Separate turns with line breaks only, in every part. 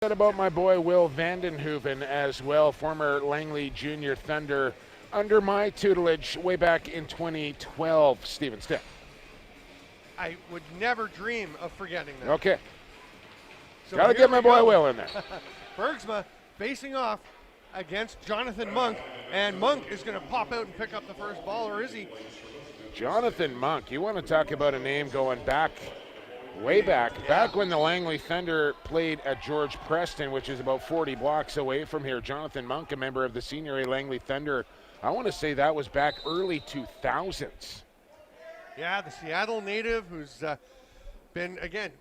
What about my boy Will Vandenhoeven as well, former Langley Junior Thunder, under my tutelage way back in 2012, Stephen Stick.
I would never dream of forgetting that.
Okay.
So
Got to get my boy Will in there.
Bergsma facing off against Jonathan Monk, and Monk is going to pop out and pick up the first ball, or is he?
Jonathan Monk, you want to talk about a name going back, way back, back when the Langley Thunder played at George Preston, which is about 40 blocks away from here. Jonathan Monk, a member of the Senior A Langley Thunder, I want to say that was back early 2000s.
Yeah, the Seattle native who's been, again,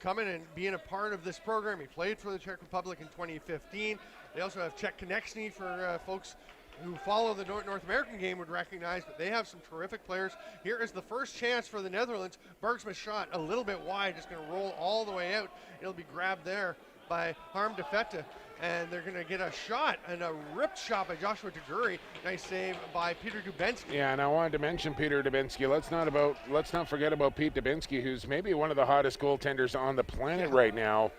coming and being a part of this program. He played for the Czech Republic in 2015. They also have Czech Konechny for folks who follow the North American game would recognize, but they have some terrific players. Here is the first chance for the Netherlands. Bergsma's shot a little bit wide, just going to roll all the way out. It'll be grabbed there by Harm de Vette, and they're going to get a shot, and a ripped shot by Joshua Taguri. Nice save by Peter Dubinsky.
Yeah, and I wanted to mention Peter Dubinsky. Let's not forget about Pete Dubinsky, who's maybe one of the hottest goaltenders on the planet right now,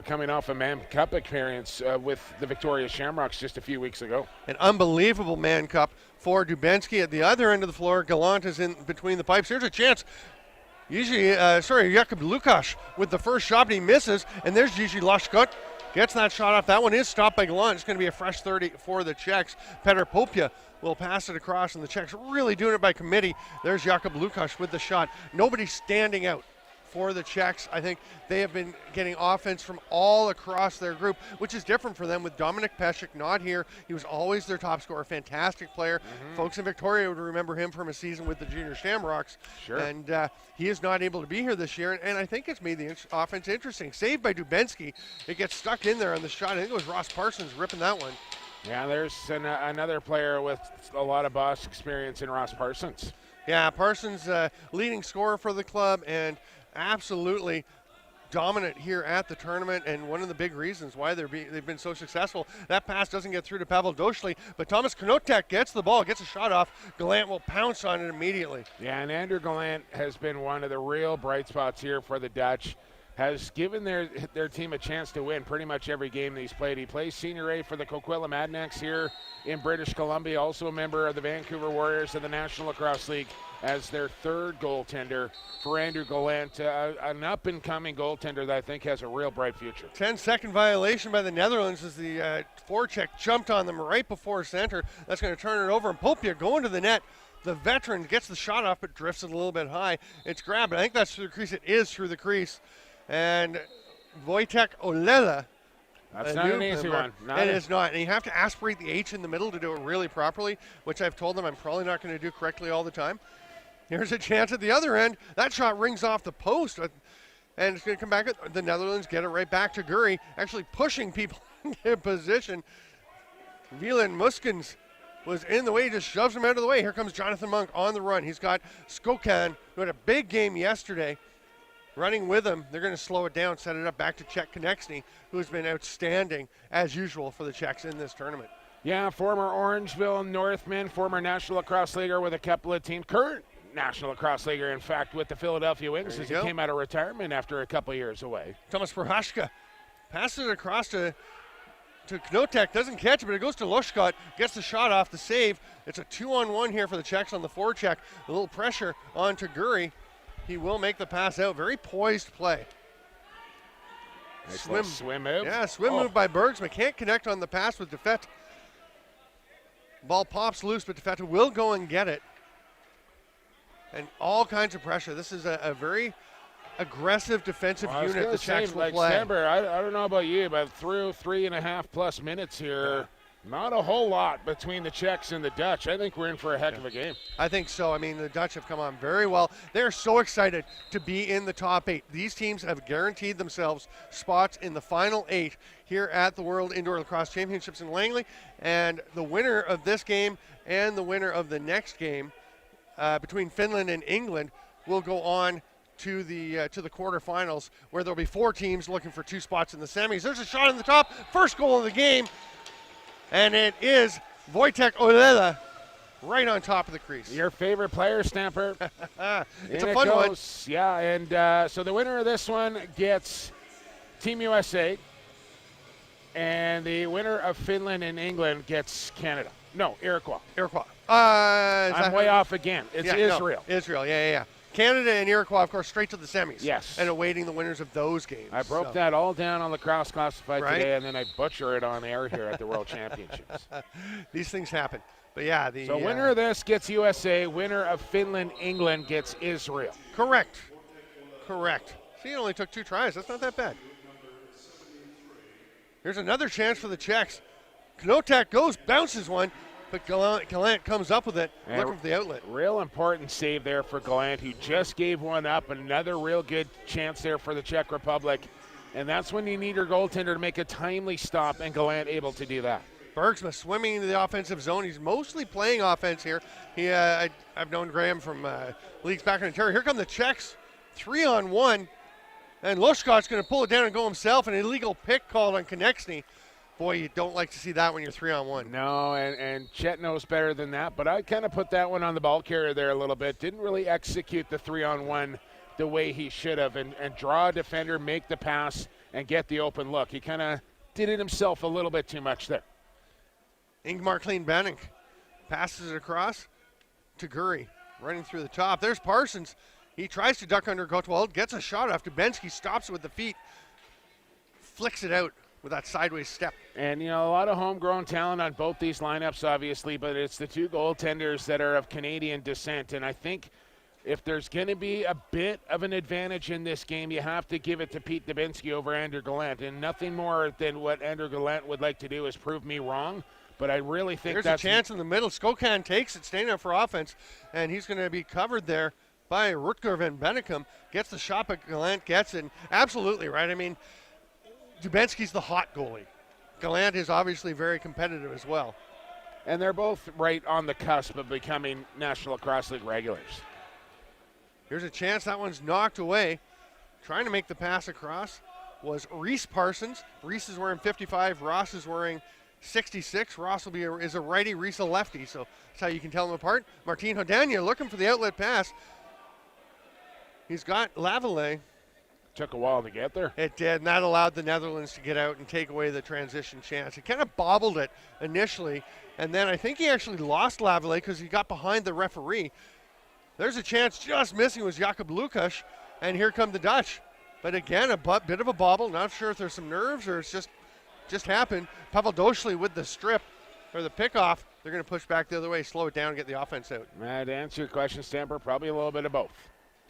coming off a Mann Cup appearance with the Victoria Shamrocks just a few weeks ago.
An unbelievable Mann Cup for Dubinsky. At the other end of the floor, Gallant is in between the pipes. Here's a chance. Jakub Lukasz with the first shot, and he misses, and there's Gigi Lashkot. Gets that shot off. That one is stopped by Gallant. It's going to be a fresh 30 for the Czechs. Petr Popia will pass it across, and the Czechs really doing it by committee. There's Jakub Lukasz with the shot. Nobody standing out for the Czechs. I think they have been getting offense from all across their group, which is different for them with Dominik Pesek not here. He was always their top scorer, fantastic player. Folks in Victoria would remember him from a season with the Junior Shamrocks.
Sure.
And he is not able to be here this year, and I think it's made the offense interesting. Saved by Dubinsky. It gets stuck in there on the shot. I think it was Ross Parsons ripping that one.
Yeah, there's another player with a lot of boss experience in Ross Parsons.
Yeah, Parsons leading scorer for the club and absolutely dominant here at the tournament, and one of the big reasons why they've been so successful. That pass doesn't get through to Pavel Doshli, but Thomas Knotek gets the ball, gets a shot off. Gallant will pounce on it immediately.
Yeah, and Andrew Gallant has been one of the real bright spots here for the Dutch. Has given their team a chance to win pretty much every game that he's played. He plays Senior A for the Coquitlam Adanacs here in British Columbia, also a member of the Vancouver Warriors of the National Lacrosse League as their third goaltender for Andrew Gallant, an up-and-coming goaltender that I think has a real bright future.
10-second violation by the Netherlands as the forecheck jumped on them right before center. That's going to turn it over, and Popia going to the net. The veteran gets the shot off, but drifts it a little bit high. It's grabbed. I think that's through the crease. It is through the crease. And Wojtek Olela.
That's not an easy one.
It is not. And you have to aspirate the H in the middle to do it really properly, which I've told them I'm probably not going to do correctly all the time. Here's a chance at the other end. That shot rings off the post, and it's going to come back. The Netherlands get it right back to Guri, actually pushing people into position. Wieland Muskens was in the way, just shoves him out of the way. Here comes Jonathan Monk on the run. He's got Skokan, who had a big game yesterday, running with him. They're going to slow it down, set it up back to Czech Konechny, who's been outstanding, as usual, for the Czechs in this tournament.
Yeah, former Orangeville Northman, former National Lacrosse Leaguer with a couple of teams, current National Lacrosse Leaguer, in fact, with the Philadelphia Wings as he came out of retirement after a couple of years away.
Thomas Prohashka passes it across to Knotek, doesn't catch it, but it goes to Loshkot, gets the shot off the save. It's a 2-on-1 here for the Czechs on the forecheck. A little pressure on Taguri. He will make the pass out. Very poised play.
Nice swim move.
Yeah, swim move by Bergsma. Can't connect on the pass with de Vette. Ball pops loose, but de Vette will go and get it. And all kinds of pressure. This is a very aggressive defensive unit the Czechs will play.
Stamper, I don't know about you, but through 3.5+ minutes here, not a whole lot between the Czechs and the Dutch. I think we're in for a heck of a game.
I think so. I mean, the Dutch have come on very well. They're so excited to be in the top 8. These teams have guaranteed themselves spots in the final 8 here at the World Indoor Lacrosse Championships in Langley. And the winner of this game and the winner of the next game between Finland and England will go on to the quarterfinals, where there'll be 4 teams looking for 2 spots in the semis. There's a shot in the top. First goal of the game. And it is Wojtek Olela right on top of the crease.
Your favorite player, Stamper.
It's a fun one.
Yeah, and so the winner of this one gets Team USA. And the winner of Finland and England gets Canada. No, Iroquois.
Iroquois.
I'm way off again. It's Israel.
No, Israel, yeah. Canada and Iroquois, of course, straight to the semis.
Yes.
And awaiting the winners of those games.
I broke that all down on Lacrosse Classified today, and then I butcher it on air here at the World Championships.
These things happen. But yeah,
so winner of this gets USA. Winner of Finland, England gets Israel.
Correct. See, it only took 2 tries. That's not that bad. Here's another chance for the Czechs. Knotek goes, bounces one, but Gallant comes up with it, looking for the outlet.
Real important save there for Gallant, who just gave one up. Another real good chance there for the Czech Republic. And that's when you need your goaltender to make a timely stop, and Gallant able to do that.
Bergsma swimming into the offensive zone. He's mostly playing offense here. I've known Graham from leagues back in Ontario. Here come the Czechs, 3-on-1. And Lushkott's going to pull it down and go himself. An illegal pick called on Konechny. Boy, you don't like to see that when you're 3-on-1.
No, and Chet knows better than that. But I kind of put that one on the ball carrier there a little bit. Didn't really execute the 3-on-1 the way he should have and draw a defender, make the pass, and get the open look. He kind of did it himself a little bit too much there.
Ingmar Klein-Benning passes it across to Gurry, running through the top. There's Parsons. He tries to duck under Gottwald, gets a shot off. Dubinsky stops it with the feet, flicks it out with that sideways step.
And, a lot of homegrown talent on both these lineups, obviously, but it's the 2 goaltenders that are of Canadian descent. And I think if there's going to be a bit of an advantage in this game, you have to give it to Pete Dubinsky over Andrew Gallant. And nothing more than what Andrew Gallant would like to do is prove me wrong. But I really think
there's a chance in the middle. Skokan takes it, staying up for offense, and he's going to be covered there by Rutger van Bennekom. Gets the shot, but Gallant gets it. And absolutely right. I mean, Dubinsky's the hot goalie. Gallant is obviously very competitive as well.
And they're both right on the cusp of becoming National Lacrosse League regulars.
Here's a chance. That one's knocked away. Trying to make the pass across was Reese Parsons. Reese is wearing 55. Ross is wearing 66. Ross is a righty, Reese a lefty, so that's how you can tell them apart. Martin Hodania looking for the outlet pass. He's got Lavallee.
Took a while to get there.
It did, and that allowed the Netherlands to get out and take away the transition chance. He kind of bobbled it initially, and then I think he actually lost Lavallee because he got behind the referee. There's a chance just missing was Jakob Lukas, and here come the Dutch. But again, a bit of a bobble. Not sure if there's some nerves or it's just happened. Pavel Doshli with the strip or the pickoff. They're going to push back the other way, slow it down, get the offense out.
To answer your question, Stamper, probably a little bit of both.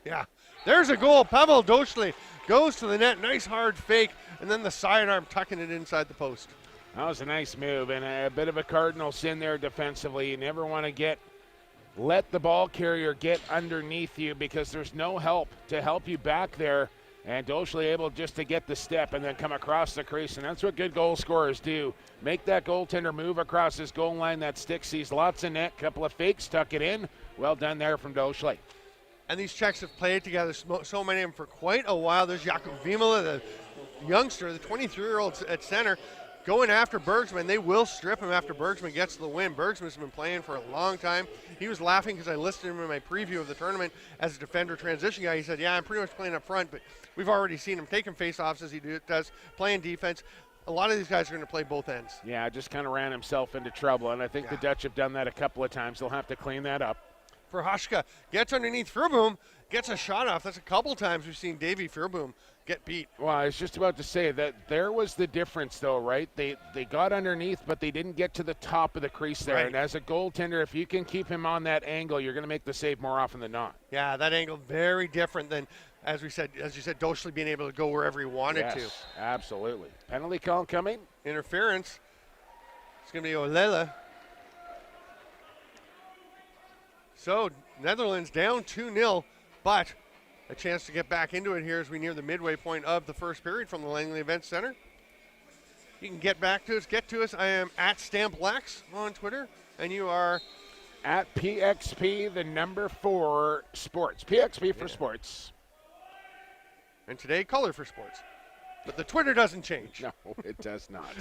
Yeah. There's a goal. Pavel Doshli goes to the net. Nice hard fake. And then the sidearm tucking it inside the post.
That was a nice move and a bit of a cardinal sin there defensively. You never want to let the ball carrier get underneath you because there's no help to help you back there. And Doshli able just to get the step and then come across the crease. And that's what good goal scorers do. Make that goaltender move across his goal line. That stick sees lots of net. Couple of fakes, tuck it in. Well done there from Doshli.
And these Czechs have played together, so many of them, for quite a while. There's Jakub Vimala, the youngster, the 23-year-old at center, going after Bergsman. They will strip him after Bergsman gets the win. Bergsman's been playing for a long time. He was laughing because I listed him in my preview of the tournament as a defender transition guy. He said, yeah, I'm pretty much playing up front, but we've already seen him taking faceoffs as he does, playing defense. A lot of these guys are going to play both ends.
Yeah, just kind of ran himself into trouble, and I think the Dutch have done that a couple of times. They'll have to clean that up.
Prohaska gets underneath Furboom, gets a shot off. That's a couple times we've seen Davey Furboom get beat.
Well, I was just about to say that there was the difference, though, right? They got underneath, but they didn't get to the top of the crease there. Right. And as a goaltender, if you can keep him on that angle, you're going to make the save more often than not.
Yeah, that angle very different than, as you said, Doshli being able to go wherever he wanted to.
Absolutely. Penalty call coming.
Interference. It's going to be Olela. So, Netherlands down 2-0, but a chance to get back into it here as we near the midway point of the first period from the Langley Event Center. You can get to us. I am at StampLax on Twitter, and you are
at PXP, the number 4 sports. PXP for sports.
And today, Color for Sports. But the Twitter doesn't change.
No, it does not.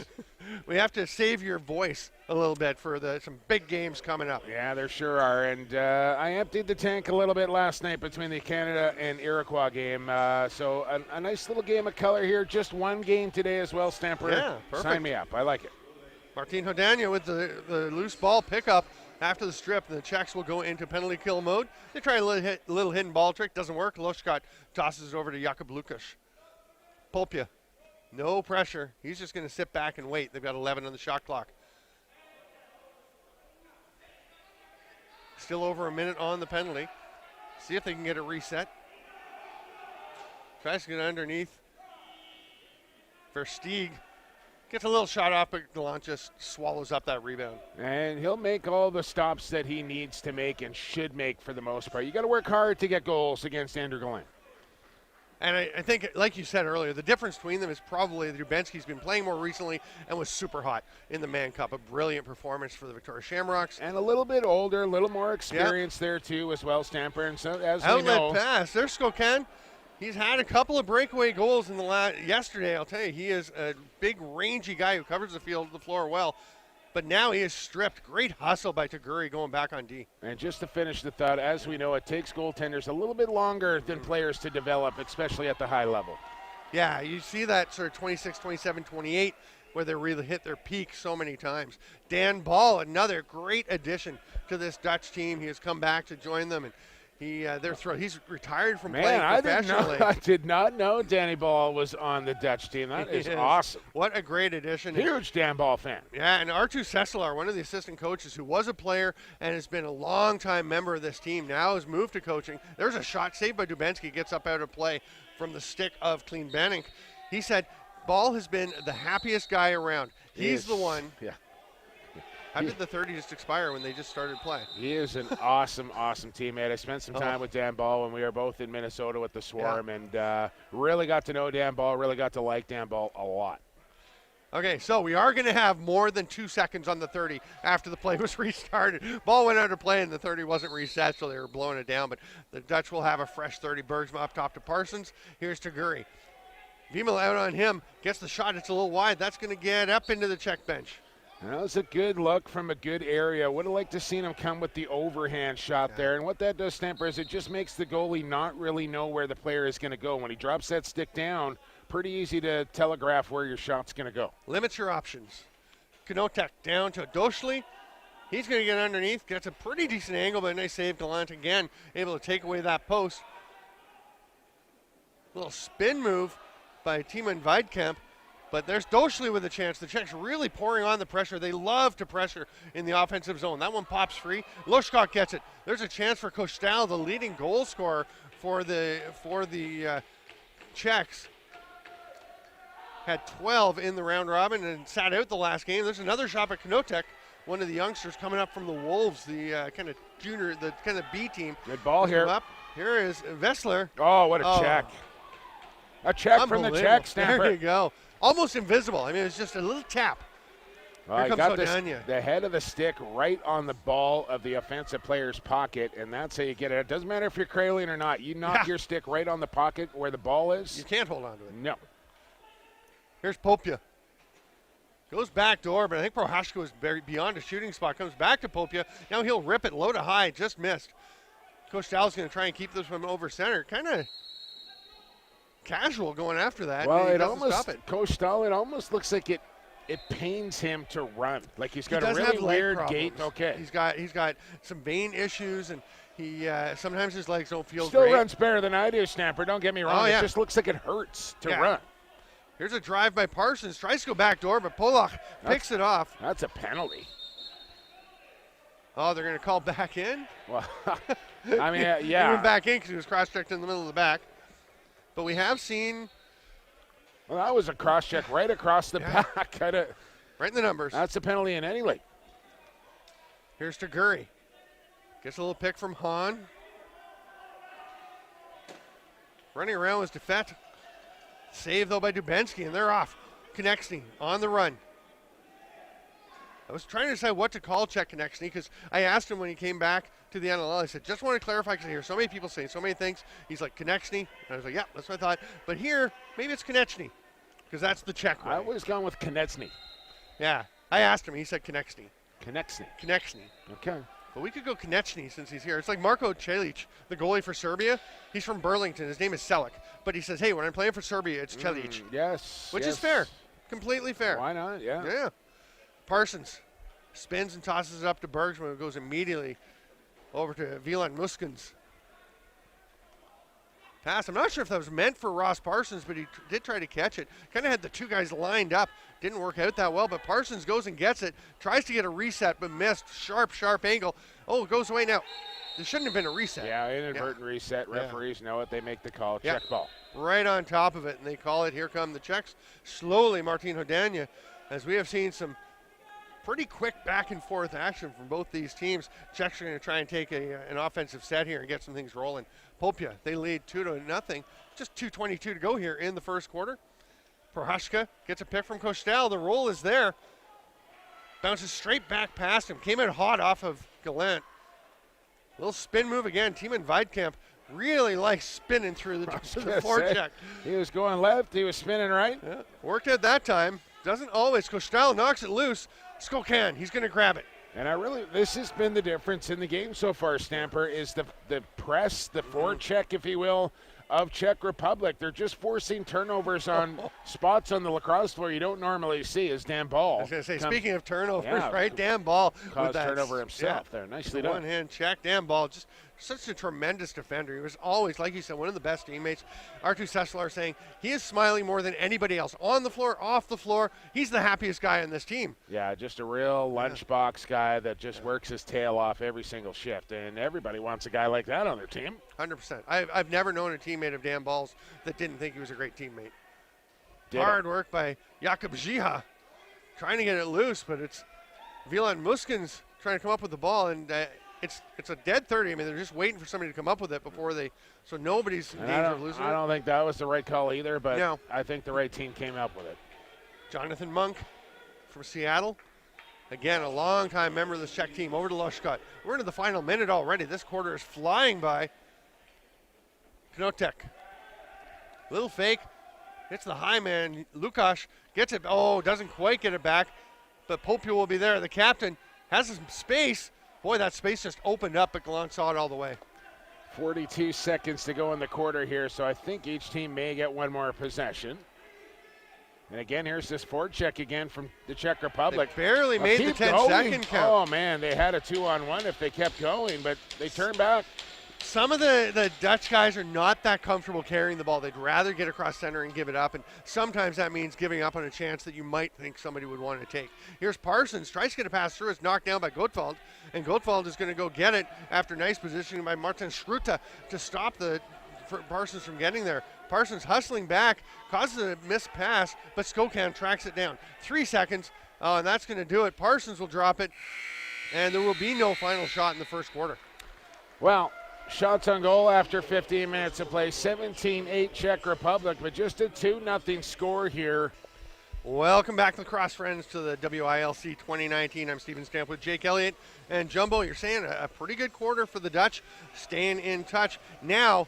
We have to save your voice a little bit for some big games coming up.
Yeah, there sure are. And I emptied the tank a little bit last night between the Canada and Iroquois game. So a nice little game of color here. Just one game today as well, Stamper.
Yeah, perfect.
Sign me up. I like it.
Martin Hodania with the loose ball pickup after the strip. The Czechs will go into penalty kill mode. They try a little hidden ball trick. Doesn't work. Loshkot tosses it over to Jakub Lukas. Polpia, no pressure. He's just going to sit back and wait. They've got 11 on the shot clock. Still over a minute on the penalty. See if they can get a reset. Tries to get underneath. Versteeg gets a little shot off, but Gallant just swallows up that rebound.
And he'll make all the stops that he needs to make and should make for the most part. You got to work hard to get goals against Andrew Gallant.
And I think, like you said earlier, the difference between them is probably that Dubenski's been playing more recently and was super hot in the Mann Cup. A brilliant performance for the Victoria Shamrocks.
And a little bit older, a little more experience there too as well, Stamper. And so as we
Outlet
know,
pass. There's Skokan. He's had a couple of breakaway goals in the yesterday. I'll tell you, he is a big, rangy guy who covers the floor well. But now he is stripped. Great hustle by Taguri going back on D.
And just to finish the thought, as we know, it takes goaltenders a little bit longer than players to develop, especially at the high level.
Yeah, you see that sort of 26, 27, 28, where they really hit their peak so many times. Dan Ball, another great addition to this Dutch team. He has come back to join them, and he's retired from playing professionally.
I did not know Danny Ball was on the Dutch team. That is awesome.
What a great addition.
Huge Dan Ball fan.
Yeah, and Artu Sesselar, one of the assistant coaches who was a player and has been a long-time member of this team, now has moved to coaching. There's a shot saved by Dubenski, gets up out of play from the stick of Clean Benning. He said, Ball has been the happiest guy around. He's the one.
Yeah.
How did the 30 just expire when they just started play?
He is an awesome, awesome teammate. I spent some time with Dan Ball when we were both in Minnesota with the Swarm, and really got to know Dan Ball, really got to like Dan Ball a lot.
Okay, so we are going to have more than 2 seconds on the 30 after the play was restarted. Ball went out of play, and the 30 wasn't reset, so they were blowing it down. But the Dutch will have a fresh 30. Bergsma up top to Parsons. Here's Taguri. Vimal out on him. Gets the shot. It's a little wide. That's going to get up into the Czech bench.
That was a good look from a good area. Would have liked to seen him come with the overhand shot there. And what that does, Stamper, is it just makes the goalie not really know where the player is going to go. When he drops that stick down, pretty easy to telegraph where your shot's going to go.
Limits your options. Knotek down to Doshli. He's going to get underneath. Gets a pretty decent angle, but a nice save. Gallant again, able to take away that post. Little spin move by Timon Weidkamp. But there's Doshli with a chance. The Czechs really pouring on the pressure. They love to pressure in the offensive zone. That one pops free. Loshkot gets it. There's a chance for Kostal, the leading goal scorer for the Czechs. Had 12 in the round robin and sat out the last game. There's another shot at Knotek, one of the youngsters coming up from the Wolves, the kind of junior, the kind of B team.
Good ball here.
Up. Here is Vessler.
Oh, what a check. A check from the Czech, Stamper.
There you go. Almost invisible. I mean, it's just a little tap. Here comes
got
Hodania.
the head of the stick right on the ball of the offensive player's pocket, and that's how you get it. It doesn't matter if you're cradling or not. You knock your stick right on the pocket where the ball is.
You can't hold on to it.
No.
Here's Popia. Goes back door, but I think Prohashko is beyond a shooting spot. Comes back to Popia. Now he'll rip it low to high. Just missed. Coach Dow's going to try and keep this one over center. Kind of casual going after that.
Well,
it almost,
Coach Stahl, it almost looks like it pains him to run. Like he's got a really weird gait. Okay.
He's got some vein issues, and he sometimes his legs don't feel
Still
great.
runs better than I do, Stamper. Don't get me wrong. It just looks like it hurts to run.
Here's a drive by Parsons. Tries to go back door, but Polak picks it off.
That's a penalty.
Oh, they're going to call back in?
Well, I mean,
He went back in because he was cross-checked in the middle of the back. But we have seen.
Well, that was a cross-check right across the back.
Right in the numbers.
That's a penalty in any league.
Here's Taguri. Gets a little pick from Hahn. Running around was Defet. Saved, though, by Dubenski, and they're off. Konechny on the run. I was trying to decide what to call Czech Konechny because I asked him when he came back to the NLL. I said, just want to clarify because I hear so many people saying so many things. He's like, Konechny. And I was like, yeah, that's what I thought. But here, maybe it's Konechny. because that's the Czech way.
I was going with Konecny.
Yeah, I asked him. He said Konecny.
Konecny. Okay.
But we could go Konecny since he's here. It's like Marko Celic, the goalie for Serbia. He's from Burlington. His name is Selic. But he says, hey, when I'm playing for Serbia, it's Celic.
Yes.
Which is fair. Completely fair.
Why not? Yeah.
Yeah. Parsons spins and tosses it up to Bergsman, who goes immediately over to Wieland Muskens. Pass. I'm not sure if that was meant for Ross Parsons, but he did try to catch it. Kind of had the two guys lined up. Didn't work out that well, but Parsons goes and gets it. Tries to get a reset, but missed. Sharp angle. Oh, it goes away now. There shouldn't have been a reset.
Yeah, inadvertent reset. Referees know it. They make the call.
Yeah.
Check ball.
Right on top of it, and they call it. Here come the Czechs. Slowly, Martin Hodania, as we have seen some pretty quick back and forth action from both these teams. Czechs are going to try and take an offensive set here and get some things rolling. Popia, they lead 2-0. Just 2:22 to go here in the first quarter. Prohaska gets a pick from Kostel. The roll is there. Bounces straight back past him. Came in hot off of Gallant. Little spin move again. Tiemann Weidkamp really likes spinning through the forecheck.
He was going left. He was spinning right.
Yeah, worked it that time. Doesn't always. Kostel knocks it loose. Skokan, he's going to grab it.
And this has been the difference in the game so far, Stamper, is the press, the forecheck, if you will, of Czech Republic. They're just forcing turnovers on spots on the lacrosse floor you don't normally see, as Dan Ball.
I was going to say, speaking of turnovers, right? Dan Ball
caused turnover himself there. Nicely done.
One-hand check. Dan Ball, just such a tremendous defender. He was always, like you said, one of the best teammates. Artu Sessler saying he is smiling more than anybody else. On the floor, off the floor, he's the happiest guy on this team.
Yeah, just a real lunchbox guy that just works his tail off every single shift. And everybody wants a guy like that on their team.
100%. I've never known a teammate of Dan Ball's that didn't think he was a great teammate. Hard work by Jakub Zhiha. Trying to get it loose, but it's Wieland Muskens trying to come up with the ball, and it's a dead 30. I mean, they're just waiting for somebody to come up with it before so nobody's in danger of losing it.
I don't think that was the right call either, but
no.
I think the right team came up with it.
Jonathan Monk from Seattle. Again, a long-time member of this Czech team, over to Loshkot. We're into the final minute already. This quarter is flying by. Knotek. Little fake. Hits the high man. Lukasz gets it. Oh, doesn't quite get it back. But Popia will be there. The captain has some space. Boy, that space just opened up, but Gallant saw it all the way.
42 seconds to go in the quarter here, so I think each team may get one more possession. And again, here's this forecheck again from the Czech Republic.
They barely made the 10-second count.
Oh, man, they had a 2-on-1 if they kept going, but they turned back.
Some of the Dutch guys are not that comfortable carrying the ball. They'd rather get across center and give it up, and sometimes that means giving up on a chance that you might think somebody would want to take. Here's Parsons, tries to get a pass through. It's knocked down by Gottwald, and Gottwald is going to go get it after nice positioning by Martin Schruta to stop Parsons from getting there. Parsons hustling back, causes a missed pass, but Skokan tracks it down. 3 seconds, and that's going to do it. Parsons will drop it, and there will be no final shot in the first quarter.
Well, shots on goal after 15 minutes of play. 17-8 Czech Republic, but just a 2-0 score here.
Welcome back, lacrosse friends, to the WILC 2019. I'm Stephen Stamp with Jake Elliott. And Jumbo, you're saying a pretty good quarter for the Dutch, staying in touch. Now,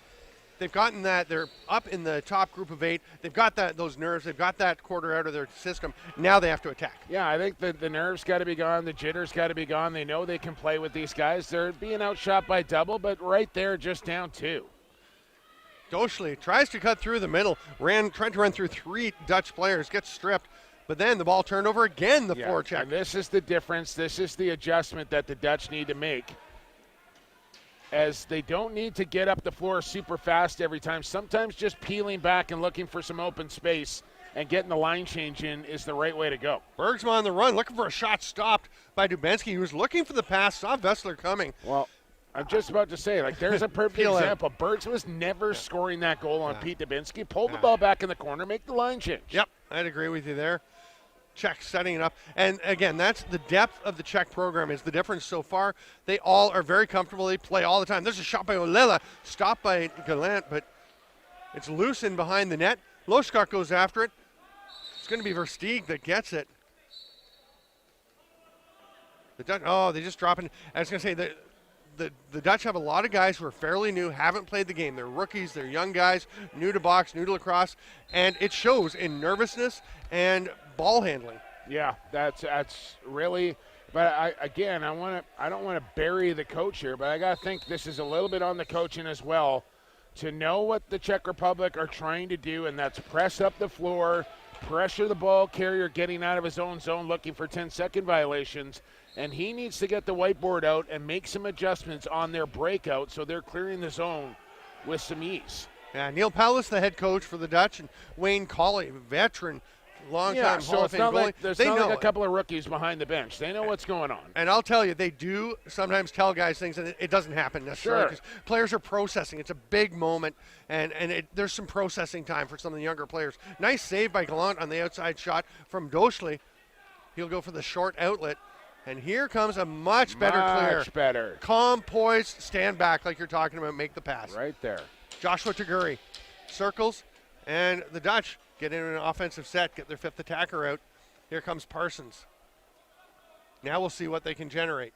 they've gotten that. They're up in the top group of 8. They've got those nerves. They've got that quarter out of their system. Now they have to attack.
Yeah, I think the nerves got to be gone. The jitters got to be gone. They know they can play with these guys. They're being outshot by double, but right there, just down 2.
Doschley tries to cut through the middle. Tried to run through 3 Dutch players. Gets stripped. But then the ball turned over again, the forecheck.
And this is the difference. This is the adjustment that the Dutch need to make, as they don't need to get up the floor super fast every time. Sometimes just peeling back and looking for some open space and getting the line change in is the right way to go.
Bergsma on the run, looking for a shot stopped by Dubinsky. He was looking for the pass, saw Vessler coming.
Well, I'm just about to say, there's a perfect example. Bergs was never scoring that goal on Pete Dubinsky. Pull the ball back in the corner, make the line change.
Yep, I'd agree with you there. Czech setting it up. And again, that's the depth of the Czech program is the difference so far. They all are very comfortable. They play all the time. There's a shot by Olela, stopped by Gallant, but it's loose in behind the net. Loshkot goes after it. It's going to be Versteeg that gets it. The Dutch, they just drop it. I was going to say, the Dutch have a lot of guys who are fairly new, haven't played the game. They're rookies, they're young guys, new to box, new to lacrosse, and it shows in nervousness and ball handling.
Yeah, that's really. But I don't want to bury the coach here, but I got to think this is a little bit on the coaching as well, to know what the Czech Republic are trying to do, and that's press up the floor, pressure the ball carrier getting out of his own zone, looking for 10-second violations, and he needs to get the whiteboard out and make some adjustments on their breakout so they're clearing the zone with some ease.
Yeah, Neil Pallis, the head coach for the Dutch, and Wayne Colley, veteran, long-time Hall of Fame goalie.
There's not like a couple of rookies behind the bench. They know what's going on.
And I'll tell you, they do sometimes tell guys things, and it doesn't happen necessarily because players are processing. It's a big moment, and there's some processing time for some of the younger players. Nice save by Gallant on the outside shot from Doschley. He'll go for the short outlet. And here comes a much better clear.
Much better.
Calm, poised, stand back like you're talking about, make the pass.
Right there.
Joshua Taguri circles, and the Dutch get in an offensive set, get their fifth attacker out. Here comes Parsons. Now we'll see what they can generate.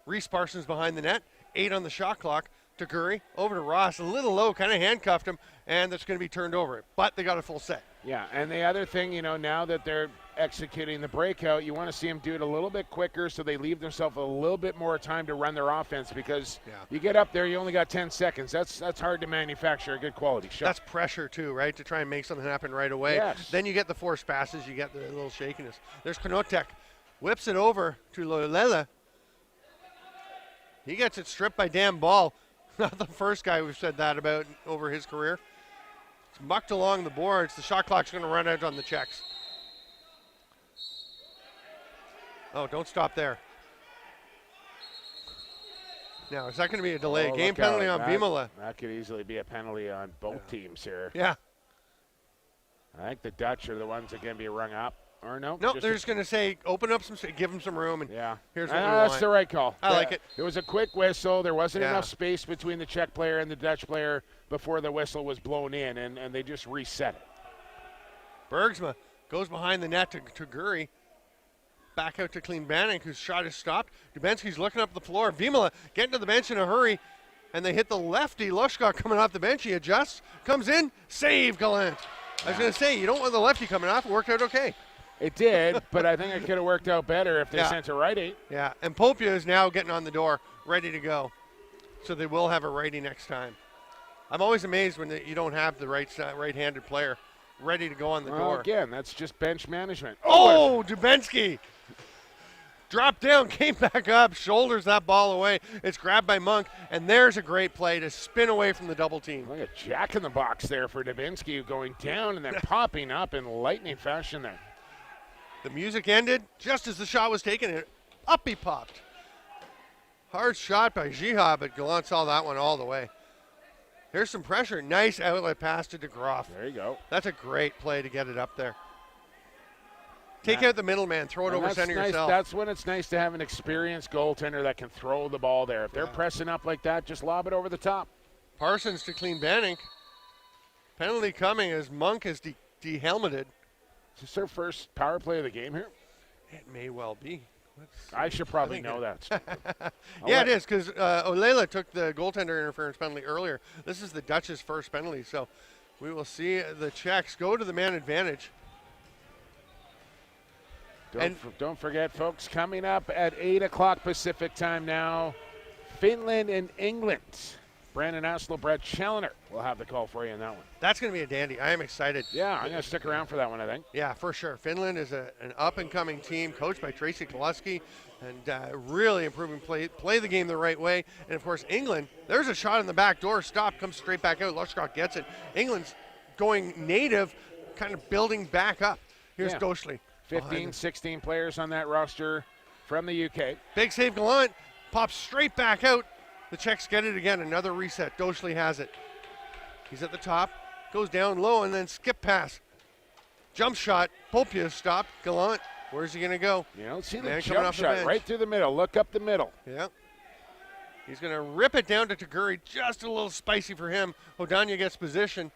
Reese Parsons behind the net, 8 on the shot clock. Taguri over to Ross, a little low, kind of handcuffed him, and that's going to be turned over. But they got a full set.
Yeah, and the other thing, now that they're executing the breakout, you want to see them do it a little bit quicker so they leave themselves a little bit more time to run their offense, because you get up there, you only got 10 seconds. That's hard to manufacture a good quality shot.
That's pressure too, right, to try and make something happen right away.
Yes.
Then you get the forced passes, you get the little shakiness. There's Konotek, whips it over to Lolela. He gets it stripped by Dan Ball. Not the first guy we've said that about over his career. It's mucked along the boards. The shot clock's going to run out on the Czechs. Oh, don't stop there. Now, is that going to be a delay? Game penalty on Vimala.
That could easily be a penalty on both teams here.
Yeah.
I think the Dutch are the ones that are going to be rung up. Or no?
Nope, they're just going to say, open up some, give them some room, and here's what we want.
That's the right call.
I like it.
It was a quick whistle. There wasn't enough space between the Czech player and the Dutch player before the whistle was blown in, and they just reset it.
Bergsma goes behind the net to Taguri. Back out to Clean Banning, whose shot is stopped. Dubenski's looking up the floor. Vimala getting to the bench in a hurry, and they hit the lefty. Lushkov coming off the bench. He adjusts, comes in, save Gallant. I was going to say, you don't want the lefty coming off. It worked out okay.
It did, but I think it could have worked out better if they sent a righty.
Yeah, and Popia is now getting on the door, ready to go. So they will have a righty next time. I'm always amazed when you don't have the right-handed player ready to go on the door.
Again, that's just bench management.
Oh, Dubenski. Dropped down, came back up, shoulders that ball away. It's grabbed by Monk, and there's a great play to spin away from the double team.
Look at Jack in the box there for Dubenski, going down and then popping up in lightning fashion there.
The music ended just as the shot was taken, and up he popped. Hard shot by Jiha, but Gallant saw that one all the way. Here's some pressure. Nice outlet pass to DeGroff.
There you go.
That's a great play to get it up there. Take out the middleman, throw it over center yourself.
That's when it's nice to have an experienced goaltender that can throw the ball there. If they're pressing up like that, just lob it over the top.
Parsons to Clean Banning. Penalty coming as Monk is de-helmeted.
Is this their first power play of the game here?
It may well be.
I should probably know that.
Yeah, it is, because Olela took the goaltender interference penalty earlier. This is the Dutch's first penalty, so we will see the Czechs go to the man advantage.
Don't forget, folks, coming up at 8 o'clock Pacific time now, Finland and England. Brandon Aslo, Brett Challoner will have the call for you in that one.
That's going to be a dandy. I am excited.
Yeah, I'm going to stick around for that one, I think.
Yeah, for sure. Finland is an up-and-coming team coached by Tracy Koloski, and really improving play the game the right way. And, of course, England, there's a shot in the back door. Stop, comes straight back out. Lushkov gets it. England's going native, kind of building back up. Here's Doschley.
15, 16 players on that roster from the UK.
Big save Gallant. Pops straight back out. The Czechs get it again. Another reset. Doschley has it. He's at the top. Goes down low and then skip pass. Jump shot. Popia stopped. Gallant. Where's he going to go?
See the jump shot right through the middle. Look up the middle.
Yeah. He's going to rip it down to Taguri. Just a little spicy for him. O'Donnell gets position.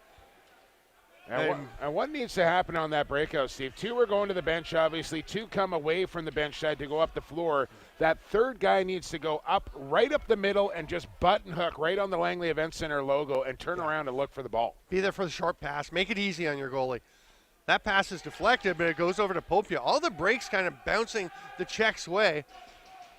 And what needs to happen on that breakout, Steve? 2 are going to the bench, obviously. 2 come away from the bench side to go up the floor. That third guy needs to go up, right up the middle, and just button hook right on the Langley Event Center logo and turn around and look for the ball.
Be there for the short pass. Make it easy on your goalie. That pass is deflected, but it goes over to Popia. All the breaks kind of bouncing the Czechs' way.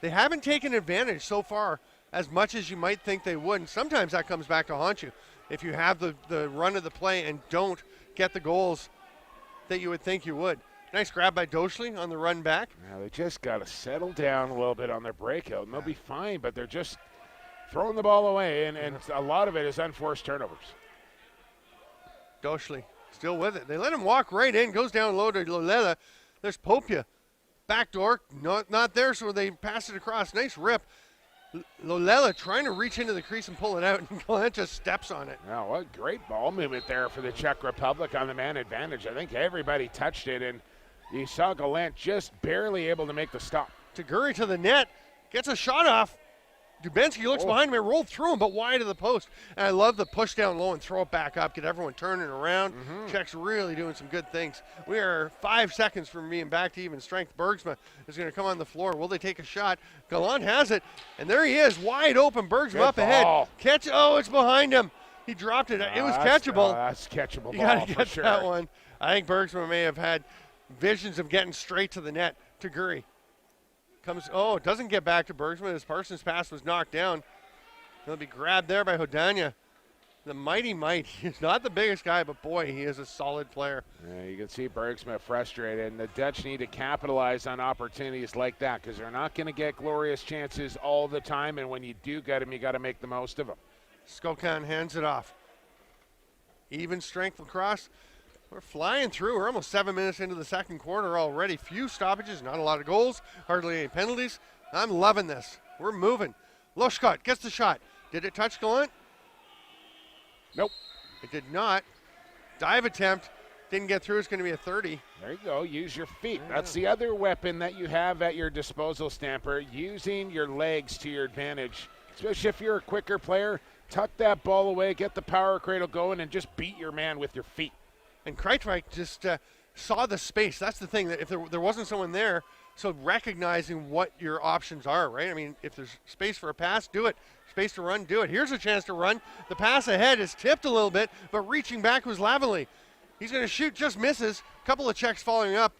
They haven't taken advantage so far as much as you might think they would. And sometimes that comes back to haunt you. If you have the run of the play and don't get the goals that you would think you would. Nice grab by Doschley on the run back.
Now they just got to settle down a little bit on their breakout, and they'll be fine, but they're just throwing the ball away, and a lot of it is unforced turnovers.
Doschley still with it. They let him walk right in, goes down low to Lolela. There's Popia. Backdoor, not there, so they pass it across. Nice rip. Lolela trying to reach into the crease and pull it out, and Gallant just steps on it.
Wow, what great ball movement there for the Czech Republic on the man advantage. I think everybody touched it, and you saw Gallant just barely able to make the stop.
Taguri to the net, gets a shot off. Dubinsky looks behind him, rolled through him, but wide of the post. And I love the push down low and throw it back up, get everyone turning around. Czechs really doing some good things. We are 5 seconds from being back to even strength. Bergsma is going to come on the floor. Will they take a shot? Gallant has it, and there he is, wide open. Bergsma
Good
up ahead.
ball.
It's behind him. He dropped it. It was catchable.
That's catchable
You
ball
got to
for
get
sure.
that one. I think Bergsma may have had visions of getting straight to the net. Taguri doesn't get back to Bergsma as Parsons' pass was knocked down. He'll be grabbed there by Hodania. The mighty Might. He's not the biggest guy, but boy, he is a solid player.
Yeah, you can see Bergsma frustrated, and the Dutch need to capitalize on opportunities like that because they're not going to get glorious chances all the time, and when you do get them, you got to make the most of them.
Skokan hands it off. Even strength lacrosse. We're flying through. We're almost 7 minutes into the second quarter already. Few stoppages, not a lot of goals, hardly any penalties. I'm loving this. We're moving. Loshkot gets the shot. Did it touch Gallant?
Nope.
It did not. Dive attempt. Didn't get through. It's going to be a 30.
There you go. Use your feet. That's the other weapon that you have at your disposal, Stamper, using your legs to your advantage. Especially if you're a quicker player, tuck that ball away, get the power cradle going, and just beat your man with your feet.
And Kreitwijk just saw the space. That's the thing, that if there wasn't someone there, so recognizing what your options are, right? I mean, if there's space for a pass, do it. Space to run, do it. Here's a chance to run. The pass ahead is tipped a little bit, but reaching back was Lavallee. He's going to shoot, just misses. A couple of checks following up,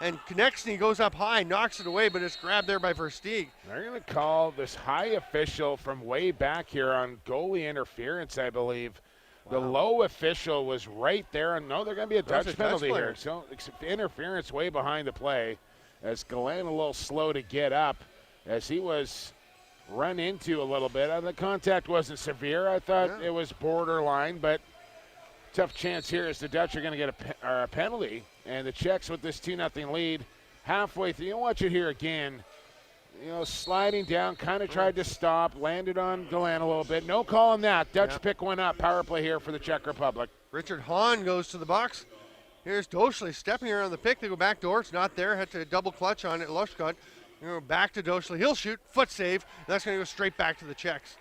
and Konechny goes up high, knocks it away, but it's grabbed there by Versteeg.
They're going to call this high official from way back here on goalie interference, I believe. The low official was right there, and no, they're going to be a Dutch penalty here. So interference way behind the play as Gallant a little slow to get up as he was run into a little bit. The contact wasn't severe. I thought it was borderline, but tough chance here as the Dutch are going to get a penalty, and the Czechs with this 2-0 lead halfway through. You'll watch it here again. Sliding down, kind of tried to stop, landed on Gallant a little bit. No call on that. Dutch pick one up. Power play here for the Czech Republic.
Richard Hahn goes to the box. Here's Doschley stepping here on the pick. They go back door. It's not there. Had to double clutch on it. Loshkot. Back to Doschley. He'll shoot. Foot save. That's going to go straight back to the Czechs.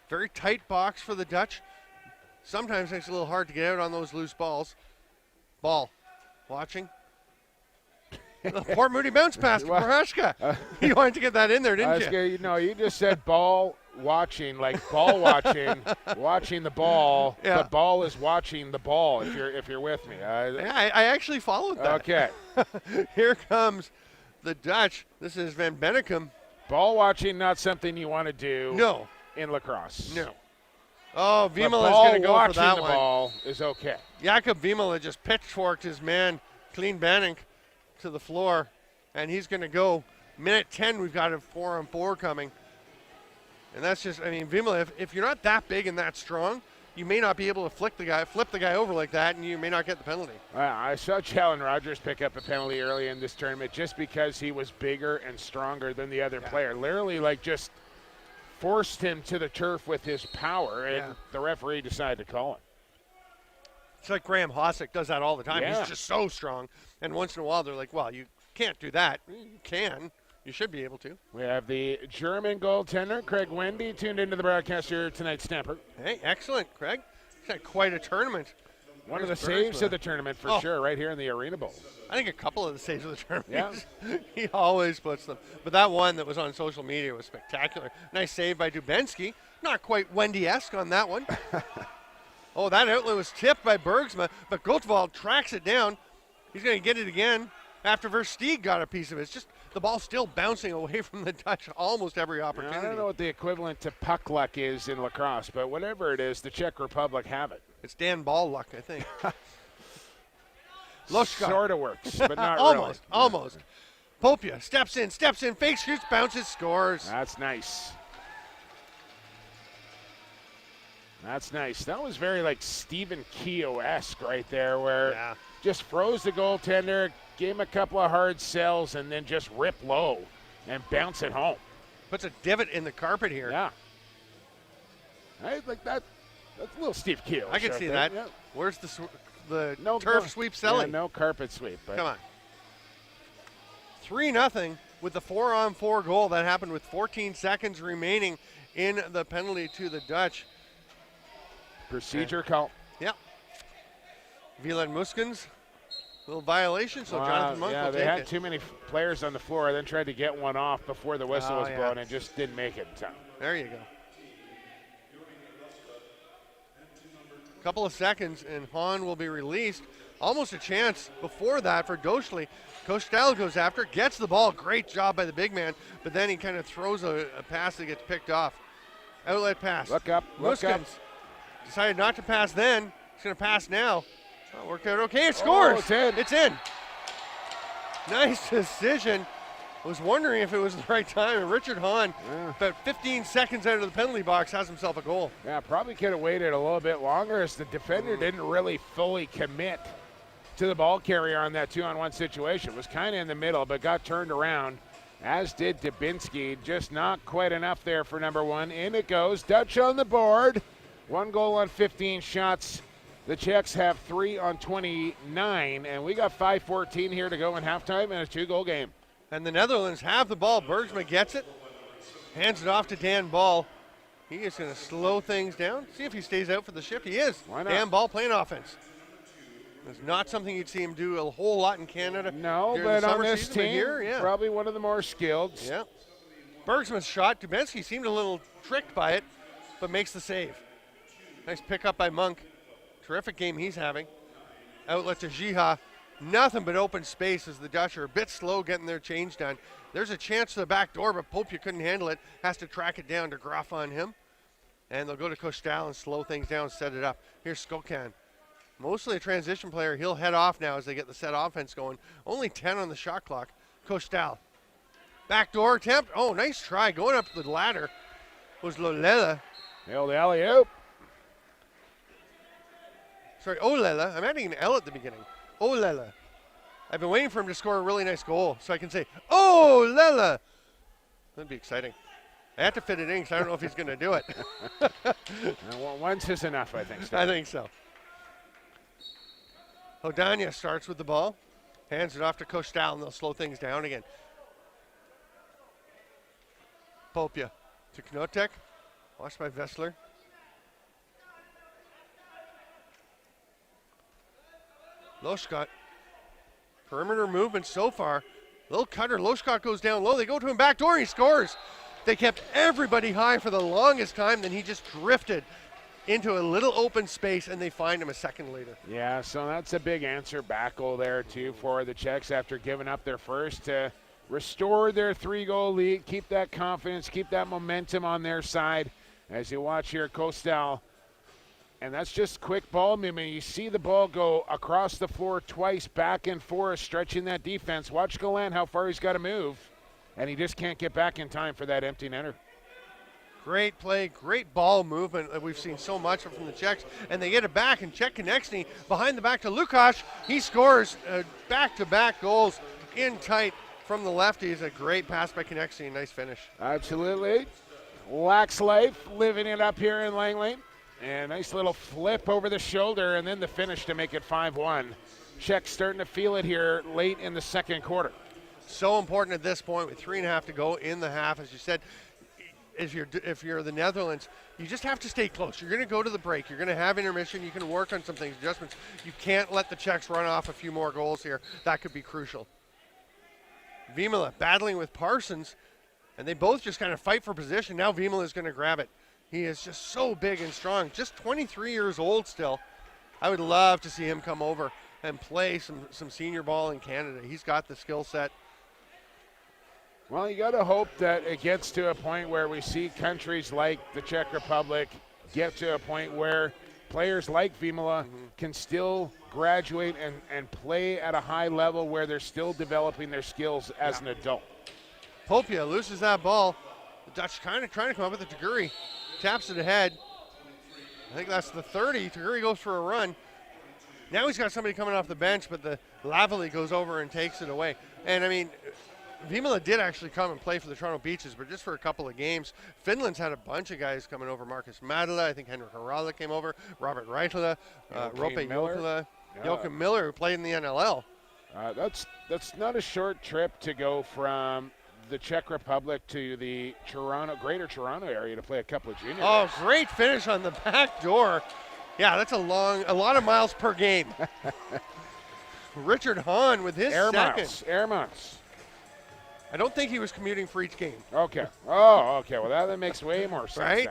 Very tight box for the Dutch. Sometimes makes it a little hard to get out on those loose balls. Ball. Watching. Poor Moody bounce pass to Prohaska. You wanted to get that in there, didn't you?
No, you just said ball watching, like ball watching, watching the ball.
Yeah.
The ball is watching the ball. If you're with me,
I actually followed that.
Okay.
Here comes the Dutch. This is Van Bennekom.
Ball watching, not something you want to do.
No.
In lacrosse.
No. Oh, Vimala is
ball
going to go for that
watching the
one.
ball is okay.
Jakob Vimala just pitchforked his man, Clean Banning, to the floor, and he's going to go. Minute 10, we've got a 4-on-4 coming. And that's just, Vimala, if you're not that big and that strong, you may not be able to flip the guy over like that, and you may not get the penalty.
I saw Jalen Rogers pick up a penalty early in this tournament just because he was bigger and stronger than the other player. Literally, just forced him to the turf with his power, and the referee decided to call it.
It's like Graham Hossack does that all the time.
Yeah.
He's just so strong. And once in a while, they're like, well, you can't do that. You can. You should be able to.
We have the German goaltender, Craig Wendy, tuned into the broadcast here tonight, Stamper.
Hey, excellent, Craig. He's had quite a tournament.
One of the
There's
saves
Bergsma.
of the tournament for sure, right here in the Arena Bowl.
I think a couple of the saves of the tournament.
Yeah.
He always puts them. But that one that was on social media was spectacular. Nice save by Dubinsky. Not quite Wendy-esque on that one. Oh, that outlet was tipped by Bergsma, but Gottwald tracks it down. He's going to get it again after Versteeg got a piece of it. It's just the ball still bouncing away from the Dutch almost every opportunity.
I don't know what the equivalent to puck luck is in lacrosse, but whatever it is, the Czech Republic have it.
It's Dan Ball luck, I think. Loshka.
Sort of works, but not
almost,
really.
almost. Popia steps in, fakes, shoots, bounces, scores.
That's nice. That's nice. That was very like Stephen Keogh-esque right there, where just froze the goaltender, gave him a couple of hard sells, and then just rip low and bounce it home.
Puts a divot in the carpet here.
Yeah. I like that. That's a little Steve Keogh.
I can see that.
Yeah.
Where's the turf sweep selling?
Yeah, no carpet sweep. But
come on. 3-0 with the 4-on-4 goal that happened with 14 seconds remaining in the penalty to the Dutch.
Procedure call.
Yep. Wieland Muskens, little violation, so Jonathan Monk will take it.
Yeah, they had too many players on the floor, then tried to get one off before the whistle was blown and just didn't make it in time.
There you go. Couple of seconds, and Hahn will be released. Almost a chance before that for Doschley. Kostel goes after, gets the ball. Great job by the big man, but then he kind of throws a pass that gets picked off. Outlet pass.
Look up, look up.
Decided not to pass then. He's going to pass now. Oh, worked out okay. It scores.
Oh, it's in.
It's in. Nice decision. I was wondering if it was the right time. And Richard Hahn, about 15 seconds out of the penalty box, has himself a goal.
Yeah, probably could have waited a little bit longer as the defender didn't really fully commit to the ball carrier on that 2-on-1 situation. Was kind of in the middle, but got turned around, as did Dubinsky. Just not quite enough there for number one. In it goes. Dutch on the board. 1 goal on 15 shots. The Czechs have 3 on 29, and we got 5:14 here to go in halftime, and a 2-goal game.
And the Netherlands have the ball. Bergsma gets it, hands it off to Dan Ball. He is going to slow things down. See if he stays out for the shift. He is.
Why not?
Dan Ball playing offense. It's not something you'd see him do a whole lot in Canada.
No,
during
but
the
on
summer
this
season,
team,
but here,
probably one of the more skilled.
Yeah. Bergsman's shot. Dubinsky seemed a little tricked by it, but makes the save. Nice pickup by Monk. Terrific game he's having. Outlet to Jiha. Nothing but open space as the Dutch are a bit slow getting their change done. There's a chance to the back door, but Popia couldn't handle it. Has to track it down to Groff on him. And they'll go to Kostal and slow things down, set it up. Here's Skokan. Mostly a transition player. He'll head off now as they get the set offense going. Only 10 on the shot clock. Kostal. Backdoor attempt. Oh, nice try. Going up the ladder was Lolela.
Nailed the alley-oop.
Sorry, Olela. I'm adding an L at the beginning. Olela. I've been waiting for him to score a really nice goal so I can say, Olela. That'd be exciting. I have to fit it in because I don't know if he's going to do it.
Once is enough, I think.
I think so. Hodania starts with the ball. Hands it off to Kostal, and they'll slow things down again. Popia to Knotek. Watched by Vessler. Loshkot. Perimeter movement so far. Little cutter. Loshkot goes down low. They go to him back door. He scores. They kept everybody high for the longest time. Then he just drifted into a little open space, and they find him a second later.
Yeah, so that's a big answer back goal there, too, for the Czechs after giving up their first to restore their 3-goal lead, keep that confidence, keep that momentum on their side. As you watch here, Kostal. And that's just quick ball movement. You see the ball go across the floor twice, back and forth, stretching that defense. Watch Gallant how far he's got to move. And he just can't get back in time for that empty netter.
Great play, great ball movement that we've seen so much from the Czechs. And they get it back, and Czech Konechny behind the back to Lukáš. He scores back-to-back goals in tight from the lefties. A great pass by Konechny, nice finish.
Absolutely. Lax life, living it up here in Langley. And nice little flip over the shoulder, and then the finish to make it 5-1. Czech starting to feel it here late in the second quarter.
So important at this point with 3.5 to go in the half. As you said, if you're the Netherlands, you just have to stay close. You're going to go to the break. You're going to have intermission. You can work on some things, adjustments. You can't let the Czechs run off a few more goals here. That could be crucial. Vimala battling with Parsons, and they both just kind of fight for position. Now Vimala is going to grab it. He is just so big and strong. Just 23 years old still. I would love to see him come over and play some senior ball in Canada. He's got the skill set.
Well, you got to hope that it gets to a point where we see countries like the Czech Republic get to a point where players like Vimala can still graduate and play at a high level where they're still developing their skills as an adult.
Popia loses that ball. The Dutch kind of trying to come up with it. Taguri taps it ahead. I think that's the 30. Taguri goes for a run. Now he's got somebody coming off the bench, but the Lavalley goes over and takes it away. And I mean, Vimala did actually come and play for the Toronto Beaches, but just for a couple of games. Finland's had a bunch of guys coming over. Markus Madala, I think Henrik Harala came over. Robert Reitala, Rope Jokela, Joachim Miller, who played in the NLL.
That's not a short trip to go from the Czech Republic to the Greater Toronto area to play a couple of junior games.
Great finish on the back door. Yeah, that's a lot of miles per game. Richard Hahn with his second.
Air miles.
I don't think he was commuting for each game.
Okay. Oh, okay. Well, that makes way more sense.
Right?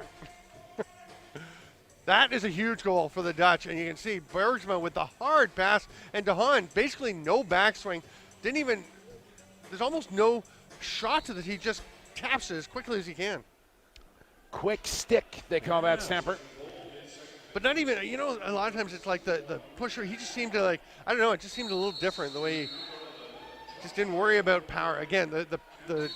That is a huge goal for the Dutch, and you can see Bergsma with the hard pass, and De Haan basically no backswing. There's almost no shot to that. He just taps it as quickly as he can.
Quick stick, they call that, Stamper.
But not even, a lot of times it's like the pusher, he just seemed to I don't know, it just seemed a little different the way he just didn't worry about power. Again, the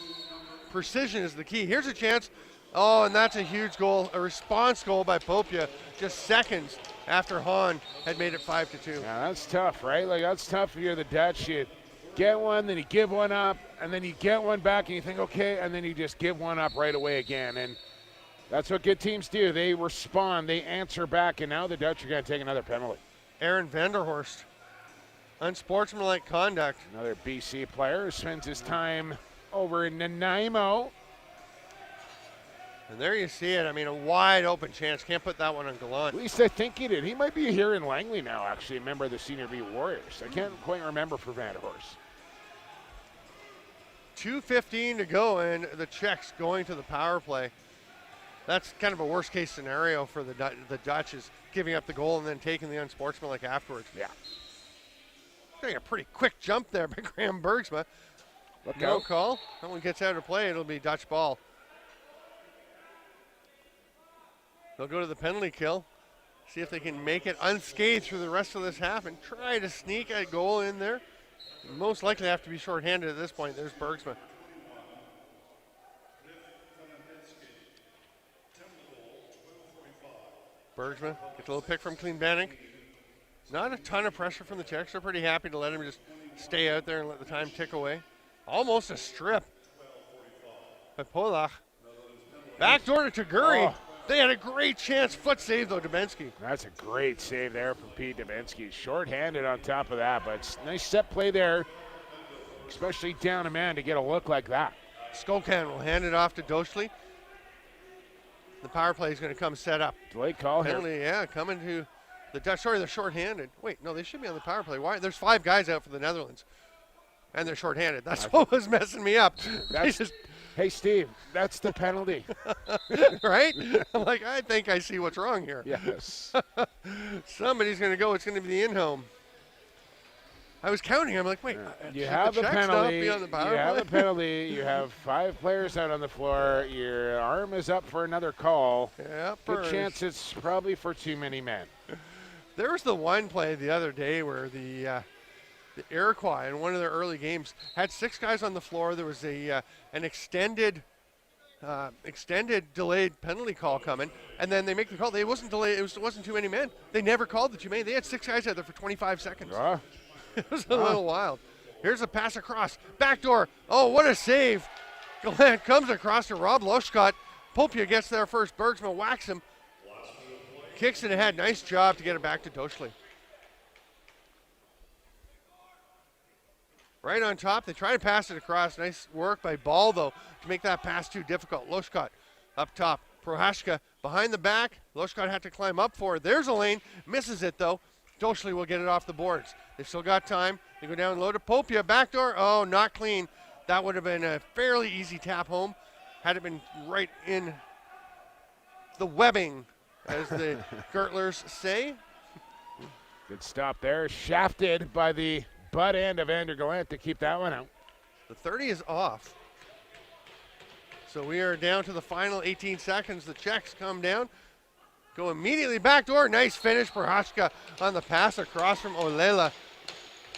precision is the key. Here's a chance. Oh, and that's a huge goal, a response goal by Popia, just seconds after Hahn had made it 5-2.
Yeah, that's tough, right? That's tough if you're the Dutch. You get one, then you give one up, and then you get one back, and you think, okay, and then you just give one up right away again. And that's what good teams do. They respond, they answer back, and now the Dutch are going to take another penalty.
Aaron Vanderhorst, unsportsmanlike conduct.
Another BC player who spends his time over in Nanaimo.
And there you see it. I mean, a wide open chance. Can't put that one on Gallant.
At least I think he did. He might be here in Langley now, actually, a member of the Senior B Warriors. I can't quite remember for Vanderhorst.
2:15 to go, and the Czechs going to the power play. That's kind of a worst-case scenario for the Dutch, is giving up the goal and then taking the unsportsmanlike afterwards.
Yeah.
Getting a pretty quick jump there by Graham Bergsma. No call. That one gets out of play. It'll be Dutch ball. They'll go to the penalty kill, see if they can make it unscathed through the rest of this half and try to sneak a goal in there. Most likely have to be shorthanded at this point. There's Bergsma. Bergsma gets a little pick from Clean Bannock. Not a ton of pressure from the Czechs. They're pretty happy to let him just stay out there and let the time tick away. Almost a strip by Polach. Backdoor to Taguri. Oh. They had a great chance. Foot save, though, Dubinsky.
That's a great save there from Pete Dubinsky. Short-handed on top of that, but it's nice set play there, especially down a man to get a look like that.
Skokan will hand it off to Doschley. The power play is going to come set up.
Delayed call
penalty,
here.
Yeah, coming to the Dutch. Sorry, they're short-handed. Wait, no, they should be on the power play. Why? There's 5 guys out for the Netherlands, and they're short-handed. That's what was messing me up.
Hey, Steve, that's the penalty.
Right? I'm like, I think I see what's wrong here.
Yes.
Somebody's going to go. It's going to be the in-home. I was counting. I'm like, wait.
You have a penalty. You have a penalty. You have 5 players out on the floor. Your arm is up for another call.
Yeah,
good chance it's probably for too many men.
There was the one play the other day where the Iroquois in one of their early games had 6 guys on the floor. There was an extended delayed penalty call coming, and then they make the call. It wasn't delayed. It wasn't too many men. They never called the too many. They had 6 guys out there for 25 seconds. It was a little wild. Here's a pass across. Backdoor. Oh, what a save. Gallant comes across to Rob Loshcott. Popia gets there first. Bergsma whacks him. Kicks it ahead. Nice job to get it back to Doschley. Right on top. They try to pass it across. Nice work by Ball, though, to make that pass too difficult. Loshcott Up top, Prohaska behind the back. Loshkot had to climb up for it. There's a lane. Misses it, though. Doshli will get it off the boards. They've still got time. They go down low to Popia. Backdoor. Oh, not clean. That would have been a fairly easy tap home had it been right in the webbing, as the Gertlers say.
Good stop there. Shafted by the butt end of Andrew Gallant to keep that one out.
The 30 is off. So we are down to the final 18 seconds. The Czechs come down. Go immediately backdoor. Nice finish. Prohaska on the pass across from Olela.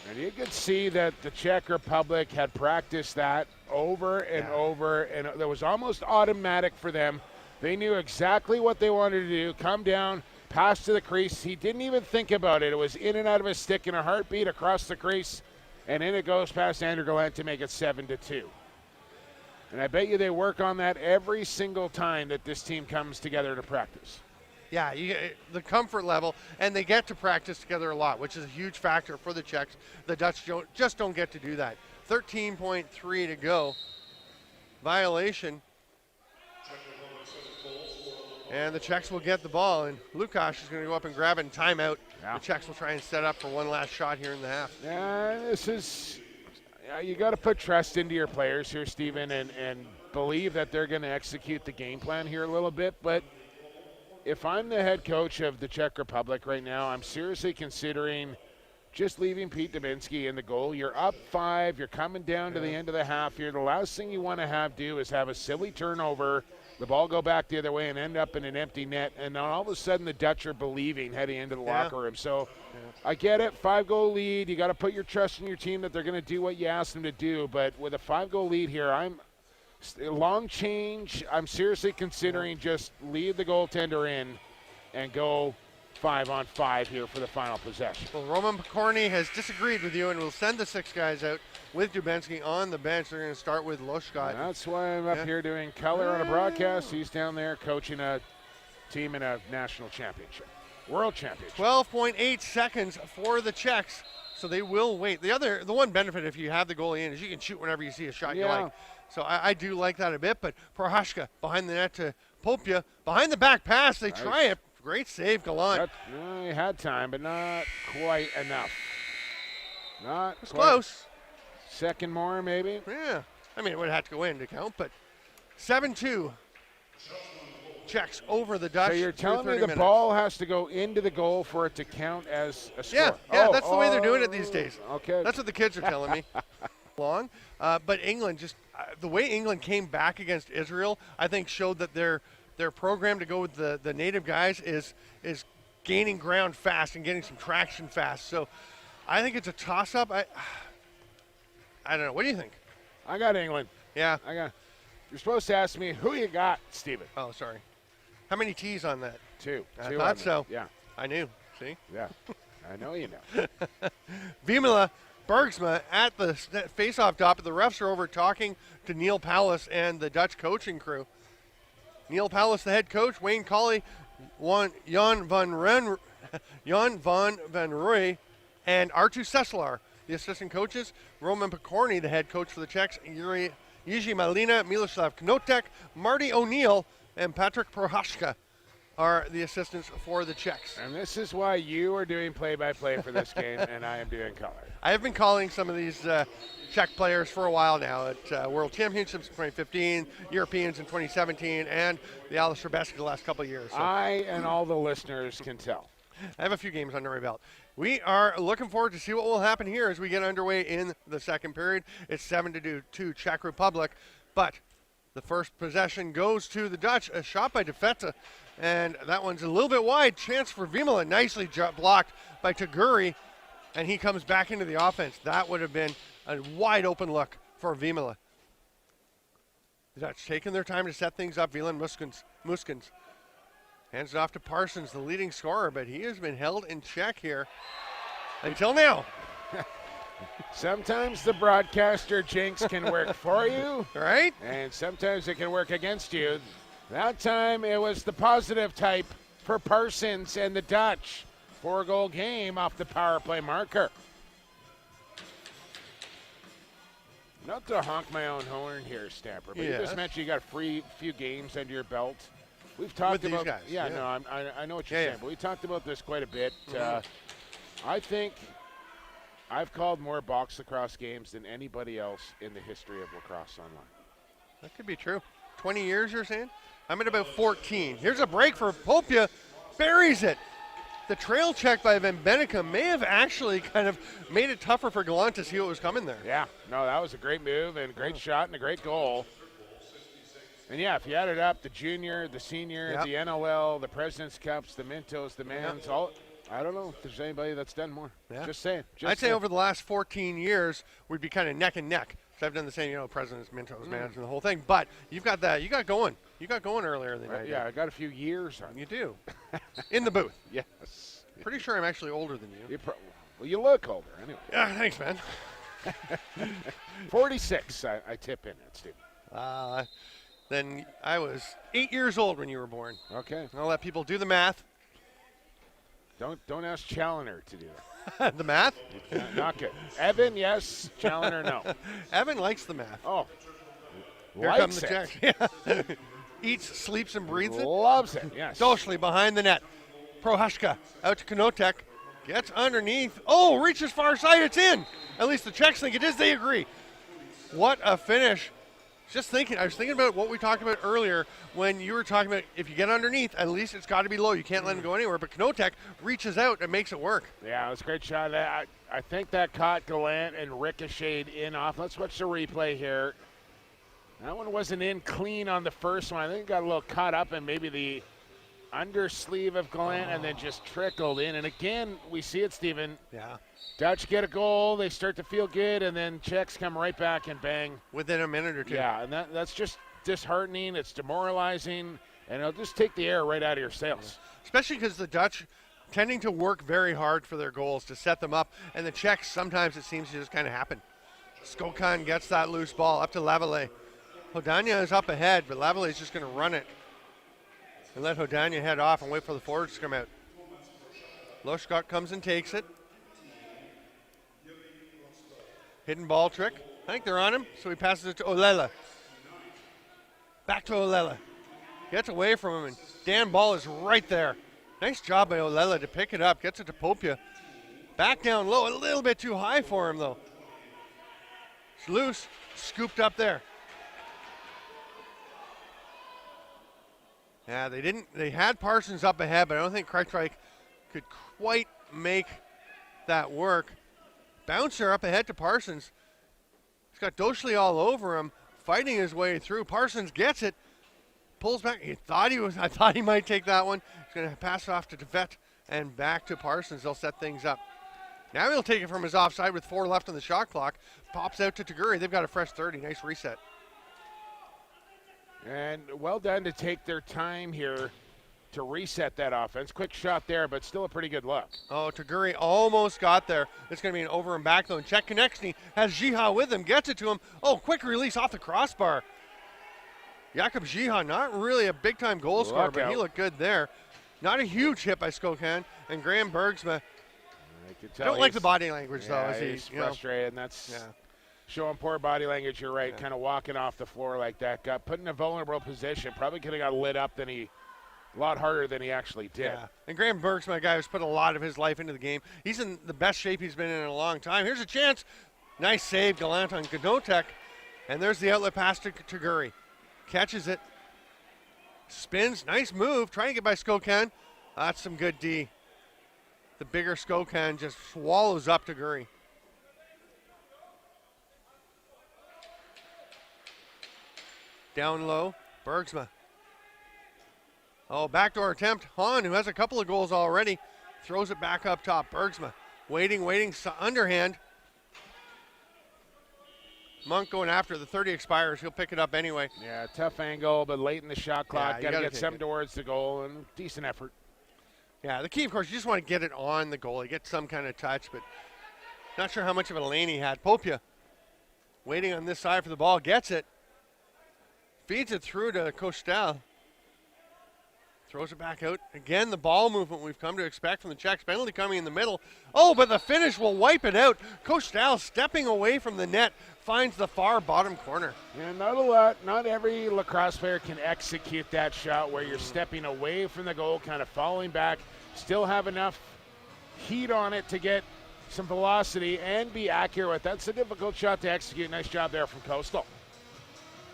And you could see that the Czech Republic had practiced that over and over, and that was almost automatic for them. They knew exactly what they wanted to do. Come down, pass to the crease. He didn't even think about it. It was in and out of his stick in a heartbeat across the crease, and in it goes past Andrew Gallant to make it 7-2. And I bet you they work on that every single time that this team comes together to practice.
Yeah, the comfort level, and they get to practice together a lot, which is a huge factor for the Czechs. The Dutch just don't get to do that. 13.3 to go. Violation. And the Czechs will get the ball, and Lukasz is going to go up and grab it in timeout. Yeah. The Czechs will try and set up for one last shot here in the half.
Yeah, this is, you got to put trust into your players here, Stephen, and believe that they're going to execute the game plan here a little bit, but if I'm the head coach of the Czech Republic right now, I'm seriously considering just leaving Pete Dubinsky in the goal. You're up 5. You're coming down to the end of the half here. The last thing you want to do is have a silly turnover, the ball go back the other way and end up in an empty net, and then all of a sudden the Dutch are believing heading into the locker room. So I get it, 5-goal lead. You got to put your trust in your team that they're going to do what you ask them to do. But with a 5-goal lead here, long change. I'm seriously considering just leave the goaltender in and go 5-on-5 here for the final possession.
Well, Roman Pokorny has disagreed with you and will send the 6 guys out with Dubinsky on the bench. They're going to start with Loshkot.
That's why I'm up here doing color on a broadcast. He's down there coaching a team in a national championship, world championship.
12.8 seconds for the Czechs, so they will wait. The one benefit if you have the goalie in is you can shoot whenever you see a shot you like. So I do like that a bit, but Prohaska behind the net to Popia. Behind the back pass, they try it. Great save, Gallant.
He had time, but not quite enough. Not
quite. Close.
Second more, maybe?
Yeah. I mean, it would have to go in to count, but 7-2. Czechs over the Dutch.
So you're telling me the ball has to go into the goal for it to count as a score?
Yeah, that's the way they're doing it these days.
Okay.
That's what the kids are telling me. But England the way England came back against Israel, I think showed that their program to go with the native guys is gaining ground fast and getting some traction fast. So I think it's a toss-up. I don't know. What do you think?
I got England.
Yeah.
You're supposed to ask me who you got, Steven.
Oh, sorry. How many T's on that?
2.
I thought so.
Yeah.
I knew. See?
Yeah. I know you know.
Vimala Bergsma at the face-off top. The refs are over talking to Neil Pallas and the Dutch coaching crew. Neil Pallas, the head coach. Wayne Colley, Jan van Rooy, and Artu Seslar, the assistant coaches. Roman Pokorny, the head coach for the Czechs. Jiří Malina, Miloslav Knotek, Marty O'Neill, and Patrick Prohaska are the assistants for the Czechs.
And this is why you are doing play-by-play for this game, and I am doing color.
I have been calling some of these Czech players for a while now at World Championships in 2015, Europeans in 2017, and the Alistair Beska the last couple of years. So.
I and all the listeners can tell.
I have a few games under my belt. We are looking forward to see what will happen here as we get underway in the second period. It's 7-2 Czech Republic, but the first possession goes to the Dutch. A shot by De Feta, and that one's a little bit wide. Chance for Vimala, nicely blocked by Taguri, and he comes back into the offense. That would have been a wide open look for Vimala. The Dutch taking their time to set things up. Wieland Muskens hands it off to Parsons, the leading scorer, but he has been held in check here until now.
Sometimes the broadcaster jinx can work for you,
right?
And sometimes it can work against you. That time it was the positive type for Parsons and the Dutch. 4-goal game off the power play marker. Not to honk my own horn here, Stamper, but you
Yes.
just mentioned you got a few games under your belt. We've talked
With these
about
guys,
yeah,
yeah.
no, I know what you're
Yeah,
saying,
yeah.
but we talked about this quite a bit. I think I've called more box lacrosse games than anybody else in the history of lacrosse online.
That could be true. 20 years, you're saying? I'm at about 14. Here's a break for Popia. Buries it. The trail check by Van Benicum may have actually kind of made it tougher for Gallant to see what was coming there.
Yeah, no, that was a great move and a great shot and a great goal. And yeah, if you add it up, the junior, the senior,
Yep.
the NLL, the President's Cups, the Mintos, the Mans, all. I don't know if there's anybody that's done more.
Yeah.
Just saying.
I'd say over the last 14 years, we'd be kind of neck and neck. So I've done the same, Presidents, Mintos, Mans, and the whole thing. But you've got that. You got going. You got going earlier than I did.
Yeah, I got a few years on
You do. In the booth.
Yes.
Pretty sure I'm actually older than you.
Well, you look older anyway.
Yeah, thanks, man.
46, I tip in it, Steve.
Then I was 8 years old when you were born.
Okay.
I'll let people do the math.
Don't ask Challoner to do that.
The math?
Not good. Evan, yes. Challoner, no.
Evan likes the math.
Oh.
Here come
Likes
the
it.
Czech. Yeah. Eats, sleeps, and breathes it.
Loves it, yes.
Doshli behind the net. Prohashka out to Knotek. Gets underneath. Oh, reaches far side. It's in. At least the Czechs think it is. They agree. What a finish. I was thinking about what we talked about earlier when you were talking about if you get underneath, at least it's got to be low. You can't let him go anywhere. But Knotek reaches out and makes it work.
Yeah, it was a great shot. I think that caught Gallant and ricocheted in off. Let's watch the replay here. That one wasn't in clean on the first one. I think it got a little caught up in maybe the undersleeve of Gallant and then just trickled in. And again, we see it, Stephen.
Yeah.
Dutch get a goal, they start to feel good, and then Czechs come right back and bang.
Within a minute or two.
Yeah, and that's just disheartening. It's demoralizing, and it'll just take the air right out of your sails.
Especially because the Dutch tending to work very hard for their goals to set them up, and the Czechs sometimes it seems to just kind of happen. Skokan gets that loose ball up to Lavallee. Hodania is up ahead, but Lavallee is just going to run it and let Hodania head off and wait for the forwards to come out. Loshkot comes and takes it. Hidden ball trick. I think they're on him, so he passes it to Olela. Back to Olela. Gets away from him, and Dan Ball is right there. Nice job by Olela to pick it up. Gets it to Popia. Back down low, a little bit too high for him, though. It's loose, scooped up there. Yeah, they had Parsons up ahead, but I don't think Kreitreich could quite make that work. Bouncer up ahead to Parsons. He's got Doshli all over him, fighting his way through. Parsons gets it, pulls back. I thought he might take that one. He's going to pass it off to DeVette and back to Parsons. They'll set things up. Now he'll take it from his offside with 4 left on the shot clock. Pops out to Taguri. They've got a fresh 30. Nice reset.
And well done to take their time here to reset that offense. Quick shot there, but still a pretty good look.
Oh, Taguri almost got there. It's going to be an over and back, though. And Czech Konechny has Jiha with him, gets it to him. Oh, quick release off the crossbar. Jakub Jiha, not really a big-time goal scorer, but he looked good there. Not a huge hit by Skokan. And Graham Bergsma, I don't like the body language, though. As
he's frustrated, and that's showing poor body language. You're right, kind of walking off the floor like that. Got put in a vulnerable position. Probably could have got lit up a lot harder than he actually did.
Yeah. And Graham Burke's my guy who's put a lot of his life into the game. He's in the best shape he's been in a long time. Here's a chance. Nice save, Gallant on Knotek. And there's the outlet pass to Taguri. Catches it. Spins. Nice move. Trying to get by Skokan. That's some good D. The bigger Skokan just swallows up Taguri. Down low. Bergsma. Oh, backdoor attempt. Hahn, who has a couple of goals already, throws it back up top. Bergsma waiting, underhand. Monk going after the 30 expires. He'll pick it up anyway.
Yeah, tough angle, but late in the shot clock. Got to get some
it
towards the goal, and decent effort.
Yeah, the key, of course, you just want to get it on the goalie, get some kind of touch, but not sure how much of a lane he had. Popia waiting on this side for the ball, gets it. Feeds it through to Kostel. Throws it back out. Again, the ball movement we've come to expect from the Czechs. Penalty coming in the middle. Oh, but the finish will wipe it out. Kostel stepping away from the net, finds the far bottom corner.
Yeah, not every lacrosse player can execute that shot where you're stepping away from the goal, kind of falling back, still have enough heat on it to get some velocity and be accurate with. That's a difficult shot to execute. Nice job there from Coastal.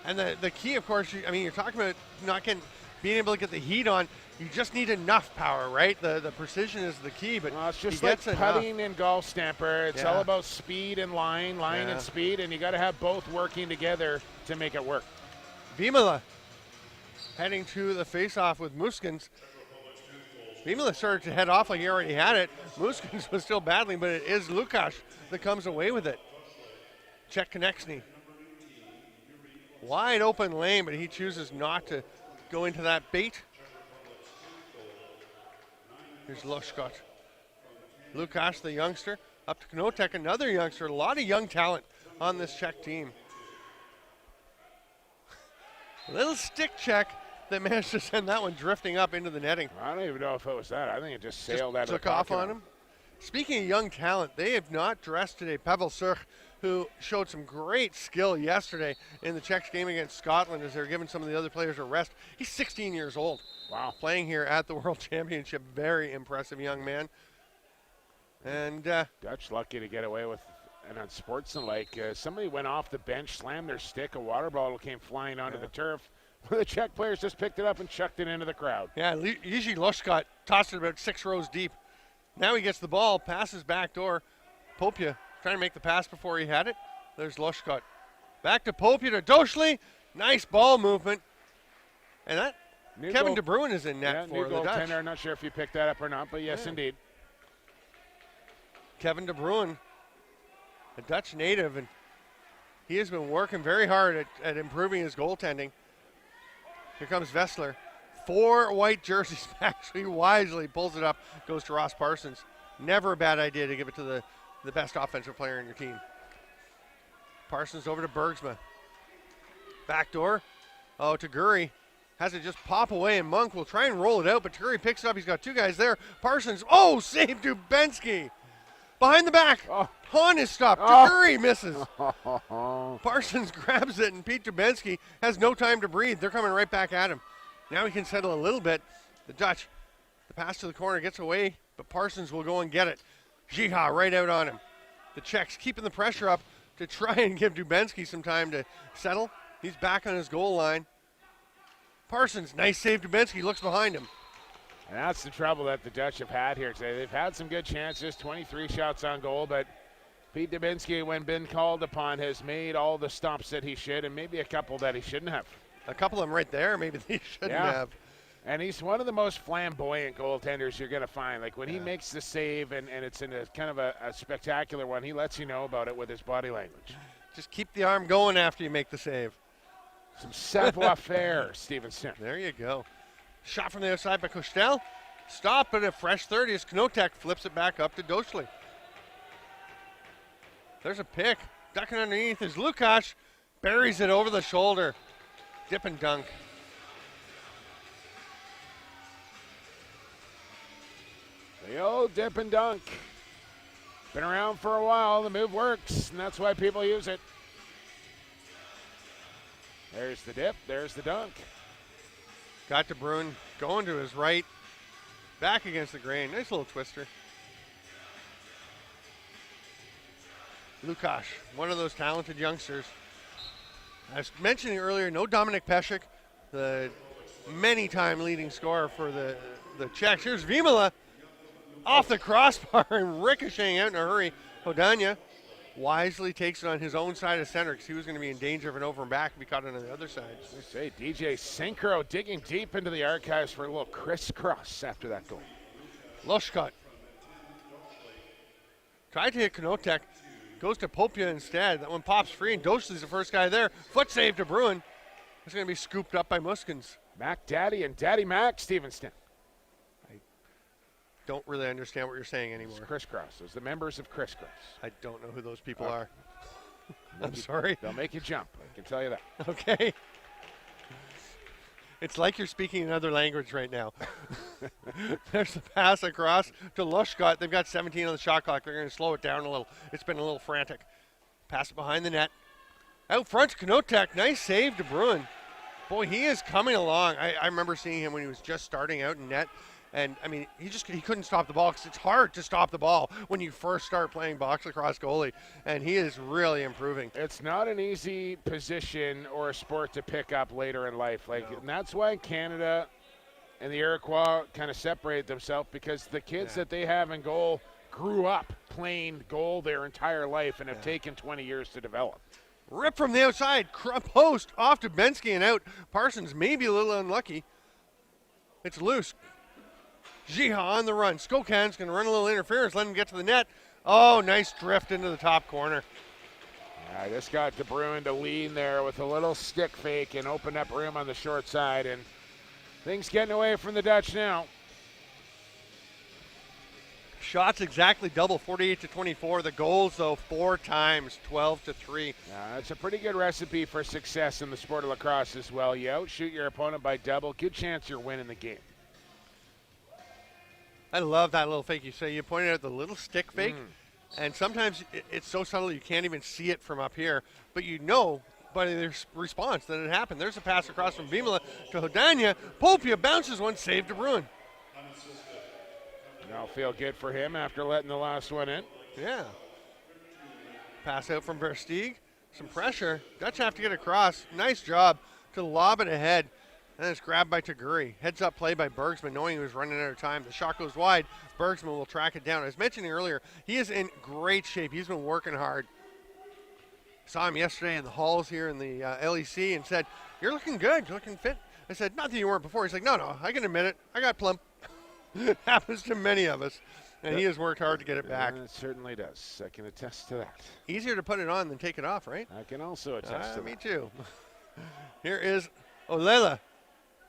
And the key, of course, you're talking about being able to get the heat on. You just need enough power, right? The precision is the key, but
it's just like putting in golf, Stamper. It's all about speed and line and speed, and you got to have both working together to make it work.
Vimala heading to the face-off with Muskins. Vimala started to head off like he already had it. Muskins was still battling, but it is Lukasz that comes away with it. Czech Konechny. Wide open lane, but he chooses not to go into that bait. Here's Loshkot. Lukasz, the youngster, up to Knotek, another youngster. A lot of young talent on this Czech team. Little stick check that managed to send that one drifting up into the netting.
I don't even know if it was that. I think it just sailed out of the
took off on him. Speaking of young talent, they have not dressed today. Pavel Surch, who showed some great skill yesterday in the Czechs game against Scotland as they're giving some of the other players a rest. He's 16 years old.
Wow.
Playing here at the World Championship. Very impressive young man. And
Dutch lucky to get away with an unsportsmanlike. Somebody went off the bench, slammed their stick. A water bottle came flying onto the turf. The Czech players just picked it up and chucked it into the crowd.
Yeah, Jiří Loškot tossed it about 6 rows deep. Now he gets the ball, passes back door. Popia trying to make the pass before he had it. There's Loškot. Back to Popia to Doschley. Nice ball movement. And that Kevin De Bruyne is in net for the Dutch.
I'm not sure if you picked that up or not, but yes, indeed.
Kevin De Bruyne, a Dutch native, and he has been working very hard at improving his goaltending. Here comes Vessler. 4 white jerseys, actually wisely pulls it up, goes to Ross Parsons. Never a bad idea to give it to the best offensive player in your team. Parsons over to Bergsma. Backdoor. Oh, Taguri has it just pop away, and Monk will try and roll it out, but Taguri picks it up. He's got 2 guys there. Parsons, save Dubenski. Behind the back. Hahn is stopped. Taguri misses. Parsons grabs it, and Pete Dubenski has no time to breathe. They're coming right back at him. Now he can settle a little bit. The Dutch, the pass to the corner gets away, but Parsons will go and get it. Jiha right out on him. The Czechs keeping the pressure up to try and give Dubenski some time to settle. He's back on his goal line. Parsons, nice save. Dubenski looks behind him.
And that's the trouble that the Dutch have had here today. They've had some good chances, 23 shots on goal, but Pete Dubenski, when been called upon, has made all the stops that he should, and maybe a couple that he shouldn't have.
A couple of them right there, maybe they shouldn't have.
And he's one of the most flamboyant goaltenders you're going to find. Like when he makes the save and it's in a kind of a spectacular one, he lets you know about it with his body language.
Just keep the arm going after you make the save.
Some savoir-faire, Stevenson.
There you go. Shot from the outside by Kostel. Stop, but a fresh 30 as Knotek flips it back up to Doschley. There's a pick. Ducking underneath is Lukasz. Buries it over the shoulder. Dip and dunk.
The old dip and dunk. Been around for a while. The move works, and that's why people use it. There's the dip. There's the dunk.
Got De Bruyne going to his right. Back against the grain. Nice little twister. Lukasz, one of those talented youngsters. I was mentioning earlier, no Dominik Pesek, the many-time leading scorer for the Czechs. Here's Vimala off the crossbar and ricocheting out in a hurry. Hodania wisely takes it on his own side of center because he was going to be in danger of an over and back if he caught it on the other side.
I say DJ Synchro digging deep into the archives for a little crisscross after that goal.
Loshkot tried to hit Knotek. Goes to Popia instead. That one pops free, and Doschley's the first guy there. Foot save to Bruin. It's going to be scooped up by Muskins.
Mac Daddy and Daddy Mac Stevenson.
I don't really understand what you're saying anymore.
It's Crisscross. It's the members of Crisscross.
I don't know who those people are. I'm sorry.
They'll make you jump. I can tell you that.
Okay. It's like you're speaking another language right now. There's the pass across to Loshkot. They've got 17 on the shot clock. They're going to slow it down a little. It's been a little frantic. Pass it behind the net. Out front, Knotek. Nice save, De Bruin. Boy, he is coming along. I remember seeing him when he was just starting out in net. And, I mean, he couldn't stop the ball because it's hard to stop the ball when you first start playing box lacrosse goalie. And he is really improving.
It's not an easy position or a sport to pick up later in life. And that's why Canada and the Iroquois kind of separate themselves, because the kids that they have in goal grew up playing goal their entire life and have taken 20 years to develop.
Rip from the outside, post off to Bensky and out. Parsons maybe a little unlucky. It's loose. Jiha on the run. Skokan's going to run a little interference, let him get to the net. Oh, nice drift into the top corner.
I just got De Bruin to lean there with a little stick fake and open up room on the short side, and things getting away from the Dutch now.
Shots exactly double, 48-24. The goals, though, 4 times, 12-3.
It's a pretty good recipe for success in the sport of lacrosse as well. You outshoot your opponent by double, good chance you're winning the game.
I love that little fake. You pointed out the little stick fake, and sometimes it's so subtle you can't even see it from up here, but you know by their response that it happened. There's a pass across from Vimala to Hodania. Popia bounces one, save De Bruin.
That'll feel good for him after letting the last one in.
Yeah. Pass out from Versteeg. Some pressure. Dutch have to get across. Nice job to lob it ahead. And it's grabbed by Taguri. Heads up play by Bergsman, knowing he was running out of time. The shot goes wide. Bergsman will track it down. I was mentioning earlier, he is in great shape. He's been working hard. Saw him yesterday in the halls here in the LEC and said, "You're looking good. You're looking fit." I said, "Not that you weren't before." He's like, no, I can admit it. I got plump. Happens to many of us. And he has worked hard to get it back.
It certainly does. I can attest to that.
Easier to put it on than take it off, right?
I can also attest to that.
Me too. Here is Olela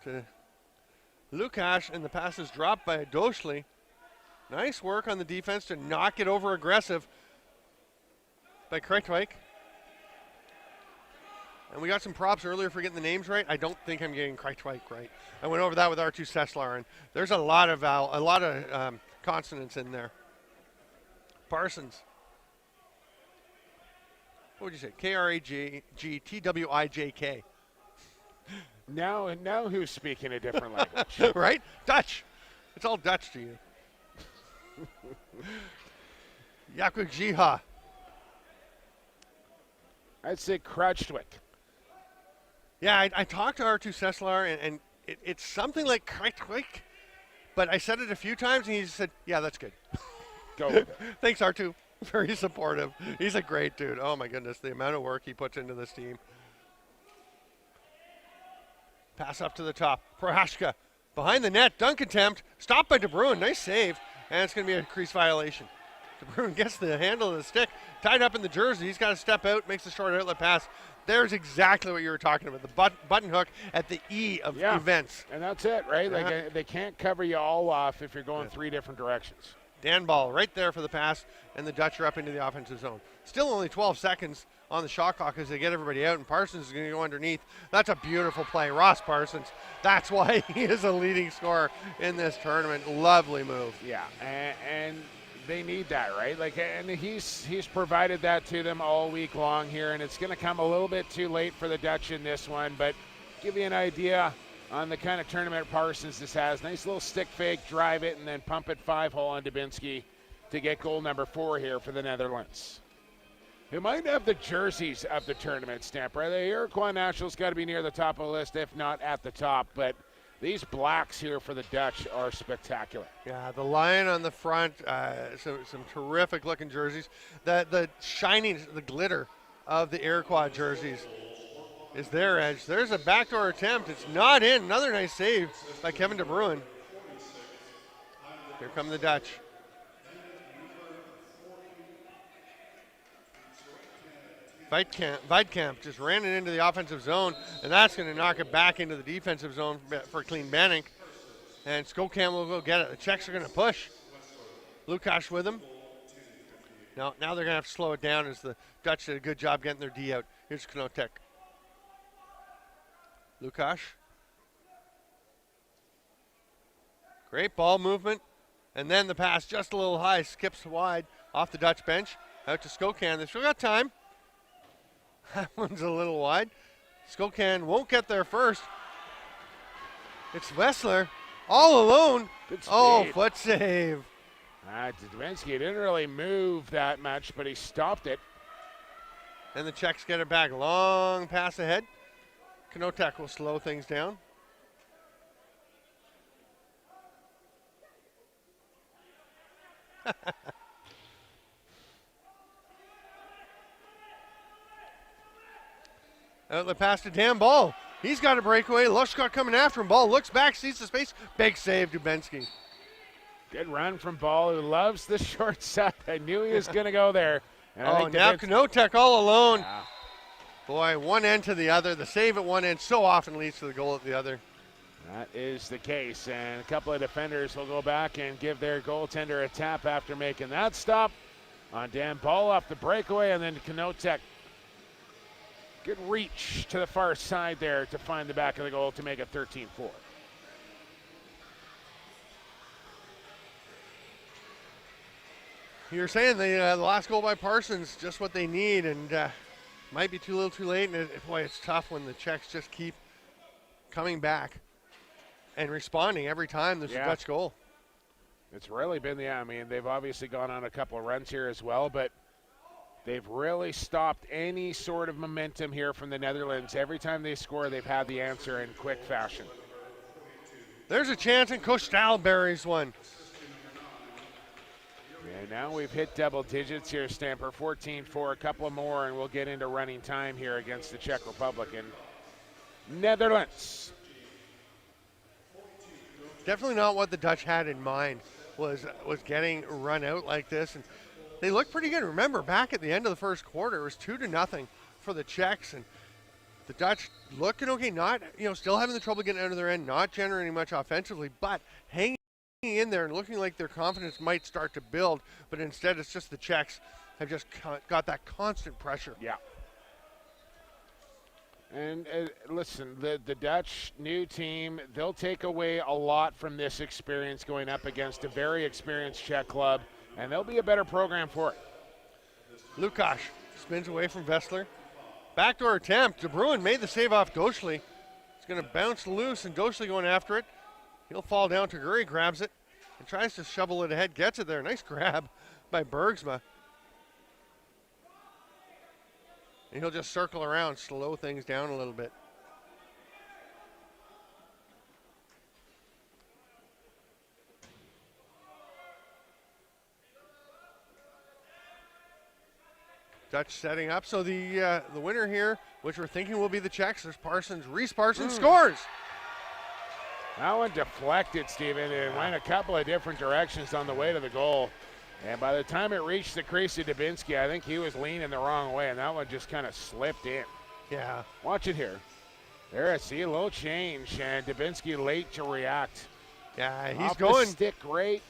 to Lukash, and the pass is dropped by Doshli. Nice work on the defense to knock it over aggressive by Kreitwijk. And we got some props earlier for getting the names right. I don't think I'm getting Kreitwijk right. I went over that with R2 Seslar, and there's a lot of consonants in there. Parsons. What would you say? Kragtwijk.
Now who's speaking a different language?
Right? Dutch. It's all Dutch to you. Jakub Jiha.
I'd say Kreitwijk.
Yeah, I talked to R2 Seslar, and it's something like Kreitwijk, but I said it a few times, and he just said, yeah, that's good.
Go with it.
Thanks, R2. Very supportive. He's a great dude. Oh, my goodness, the amount of work he puts into this team. Pass up to the top. Prohashka behind the net. Dunk attempt. Stopped by De Bruin. Nice save. And it's going to be a crease violation. De Bruin gets the handle of the stick. Tied up in the jersey. He's got to step out. Makes a short outlet pass. There's exactly what you were talking about. The button hook at the E of events.
And that's it, right? Like they can't cover you all off if you're going 3 different directions.
Dan Ball right there for the pass. And the Dutch are up into the offensive zone. Still only 12 seconds on the shot clock as they get everybody out, and Parsons is going to go underneath. That's a beautiful play. Ross Parsons. That's why he is a leading scorer in this tournament. Lovely move.
Yeah, and they need that, right? And he's provided that to them all week long here, and it's going to come a little bit too late for the Dutch in this one, but give you an idea on the kind of tournament Parsons this has. Nice little stick fake, drive it, and then pump it 5-hole on Dubinsky to get goal number 4 here for the Netherlands. Who might have the jerseys of the tournament, Stamp, right? The Iroquois Nationals got to be near the top of the list, if not at the top. But these blacks here for the Dutch are spectacular.
Yeah, the lion on the front, some terrific-looking jerseys. The shining, the glitter of the Iroquois jerseys is their edge. There's a backdoor attempt. It's not in. Another nice save by Kevin De Bruin. Here come the Dutch. Weidkamp just ran it into the offensive zone, and that's going to knock it back into the defensive zone for Clean Banning. And Skokan will go get it. The Czechs are going to push. Lukash with him. Now they're going to have to slow it down as the Dutch did a good job getting their D out. Here's Knotek. Lukash. Great ball movement. And then the pass just a little high, skips wide off the Dutch bench. Out to Skokan. They've still got time. That one's a little wide. Skokan won't get there first. It's Wessler all alone.
Good speed.
Oh, foot save.
Dubinsky didn't really move that much, but he stopped it.
And the Czechs get it back. Long pass ahead. Knotek will slow things down. Outlet pass to Dan Ball. He's got a breakaway. Lushkot coming after him. Ball looks back, sees the space. Big save, Dubinsky.
Good run from Ball, who loves the short side. I knew he was going to go there. And I think
now Knotek all alone.
Yeah.
Boy, one end to the other. The save at one end so often leads to the goal at the other.
That is the case, and a couple of defenders will go back and give their goaltender a tap after making that stop on Dan Ball off the breakaway, and then Knotek. Good reach to the far side there to find the back of the goal to make it 13-4.
You're saying the last goal by Parsons, just what they need, and might be too little too late. And boy, it's tough when the Czechs just keep coming back and responding every time there's a Dutch goal.
It's really been they've obviously gone on a couple of runs here as well, but they've really stopped any sort of momentum here from the Netherlands. Every time they score, they've had the answer in quick fashion.
There's a chance, and Kostal buries one.
And now we've hit double digits here, Stamper. 14-4, a couple of more, and we'll get into running time here against the Czech Republic and Netherlands.
Definitely not what the Dutch had in mind, was getting run out like this. And they looked pretty good. Remember, back at the end of the first quarter, it was 2-0 for the Czechs, and the Dutch looking okay, not, still having the trouble getting out of their end, not generating much offensively, but hanging in there and looking like their confidence might start to build, but instead it's just the Czechs have just got that constant pressure.
Yeah. And listen, the Dutch new team, they'll take away a lot from this experience going up against a very experienced Czech club, and they'll be a better program for it.
Lukáš spins away from Wessler. Backdoor attempt. De Bruyne made the save off Doschley. It's going to bounce loose, and Doschley going after it. He'll fall down. Taguri grabs it and tries to shovel it ahead. Gets it there. Nice grab by Bergsma. And he'll just circle around, slow things down a little bit. Dutch setting up. So the winner here, which we're thinking will be the Czechs, there's Parsons. Reese Parsons scores.
That one deflected, Steven, and went a couple of different directions on the way to the goal. And by the time it reached the crease of Dubinsky, I think he was leaning the wrong way, and that one just kind of slipped in.
Yeah.
Watch it here. There, I see a little change, and Dubinsky late to react.
Yeah, he's
Off
going.
the stick right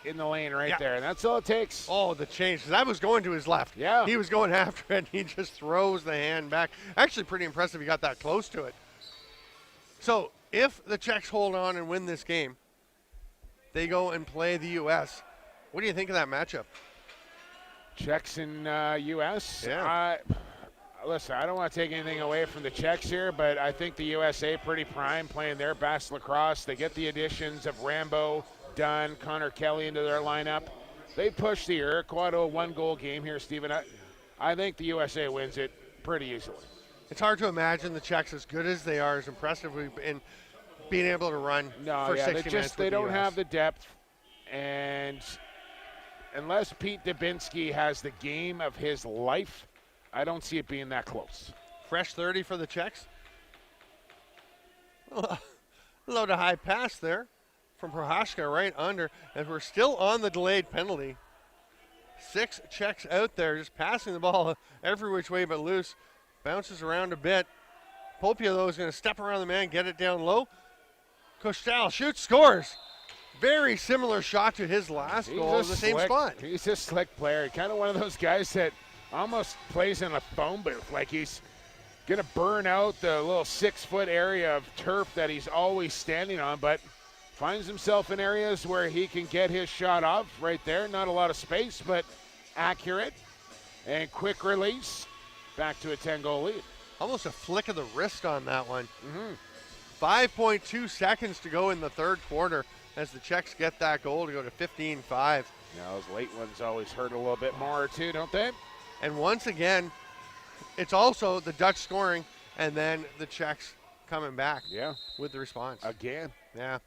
in the lane right there, and that's all it takes.
Oh, the change. That was going to his left.
Yeah.
He was going after it, and he just throws the hand back. Actually, pretty impressive he got that close to it. So, if the Czechs hold on and win this game, they go and play the U.S. What do you think of that matchup?
Czechs in U.S.?
Yeah.
Listen, I don't want to take anything away from the Czechs here, but I think the USA pretty prime playing their best lacrosse. They get the additions of Rambo, Dunn, Connor Kelly into their lineup. They push the Iroquois to a one-goal game here, Stephen. I think the USA wins it pretty easily.
It's hard to imagine the Czechs, as good as they are, as impressive in being able to run for 60 minutes.
They don't have the depth, and unless Pete Dubinsky has the game of his life, I don't see it being that close.
Fresh 30 for the Czechs. Low to high pass there from Prohaska right under, as we're still on the delayed penalty. 6 Czechs out there just passing the ball every which way but loose. Bounces around a bit. Popia, though, is going to step around the man, get it down low. Kostal shoots, scores. Very similar shot to his last goal in the same spot.
He's a slick player. Kind of one of those guys that almost plays in a phone booth. Like he's going to burn out the little 6-foot area of turf that he's always standing on, but finds himself in areas where he can get his shot off right there. Not a lot of space, but accurate and quick release. back to a 10-goal lead.
Almost a flick of the wrist on that one.
Mm-hmm.
5.2 seconds to go in the third quarter as the Czechs get that goal to go to 15-5.
Yeah, those late ones always hurt a little bit more too, don't they?
And once again, it's also the Dutch scoring and then the Czechs coming back with the response.
Again.
Yeah.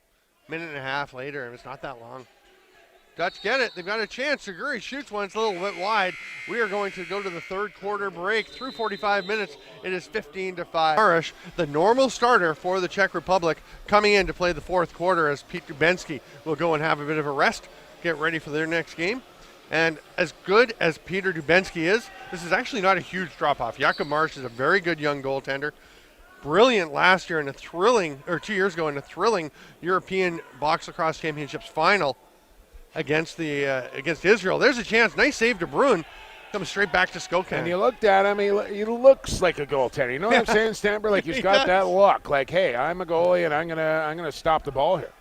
Minute and a half later, and it's not that long. Dutch get it. They've got a chance. Seguri shoots one. It's a little bit wide. We are going to go to the third quarter break. Through 45 minutes, it is 15-5. Marish, the normal starter for the Czech Republic, coming in to play the fourth quarter as Pete Dubenski will go and have a bit of a rest, get ready for their next game. And as good as Peter Dubenski is, this is actually not a huge drop-off. Jakob Marsh is a very good young goaltender. Brilliant last year in a thrilling, or 2 years ago in a thrilling European Box Lacrosse Championships final against Israel. There's a chance. Nice save to Bruin. Comes straight back to Skokan.
And you looked at him, he looks like a goaltender. You know what I'm saying, Stamper? Like he's got that look. Like, hey, I'm a goalie and I'm gonna stop the ball here.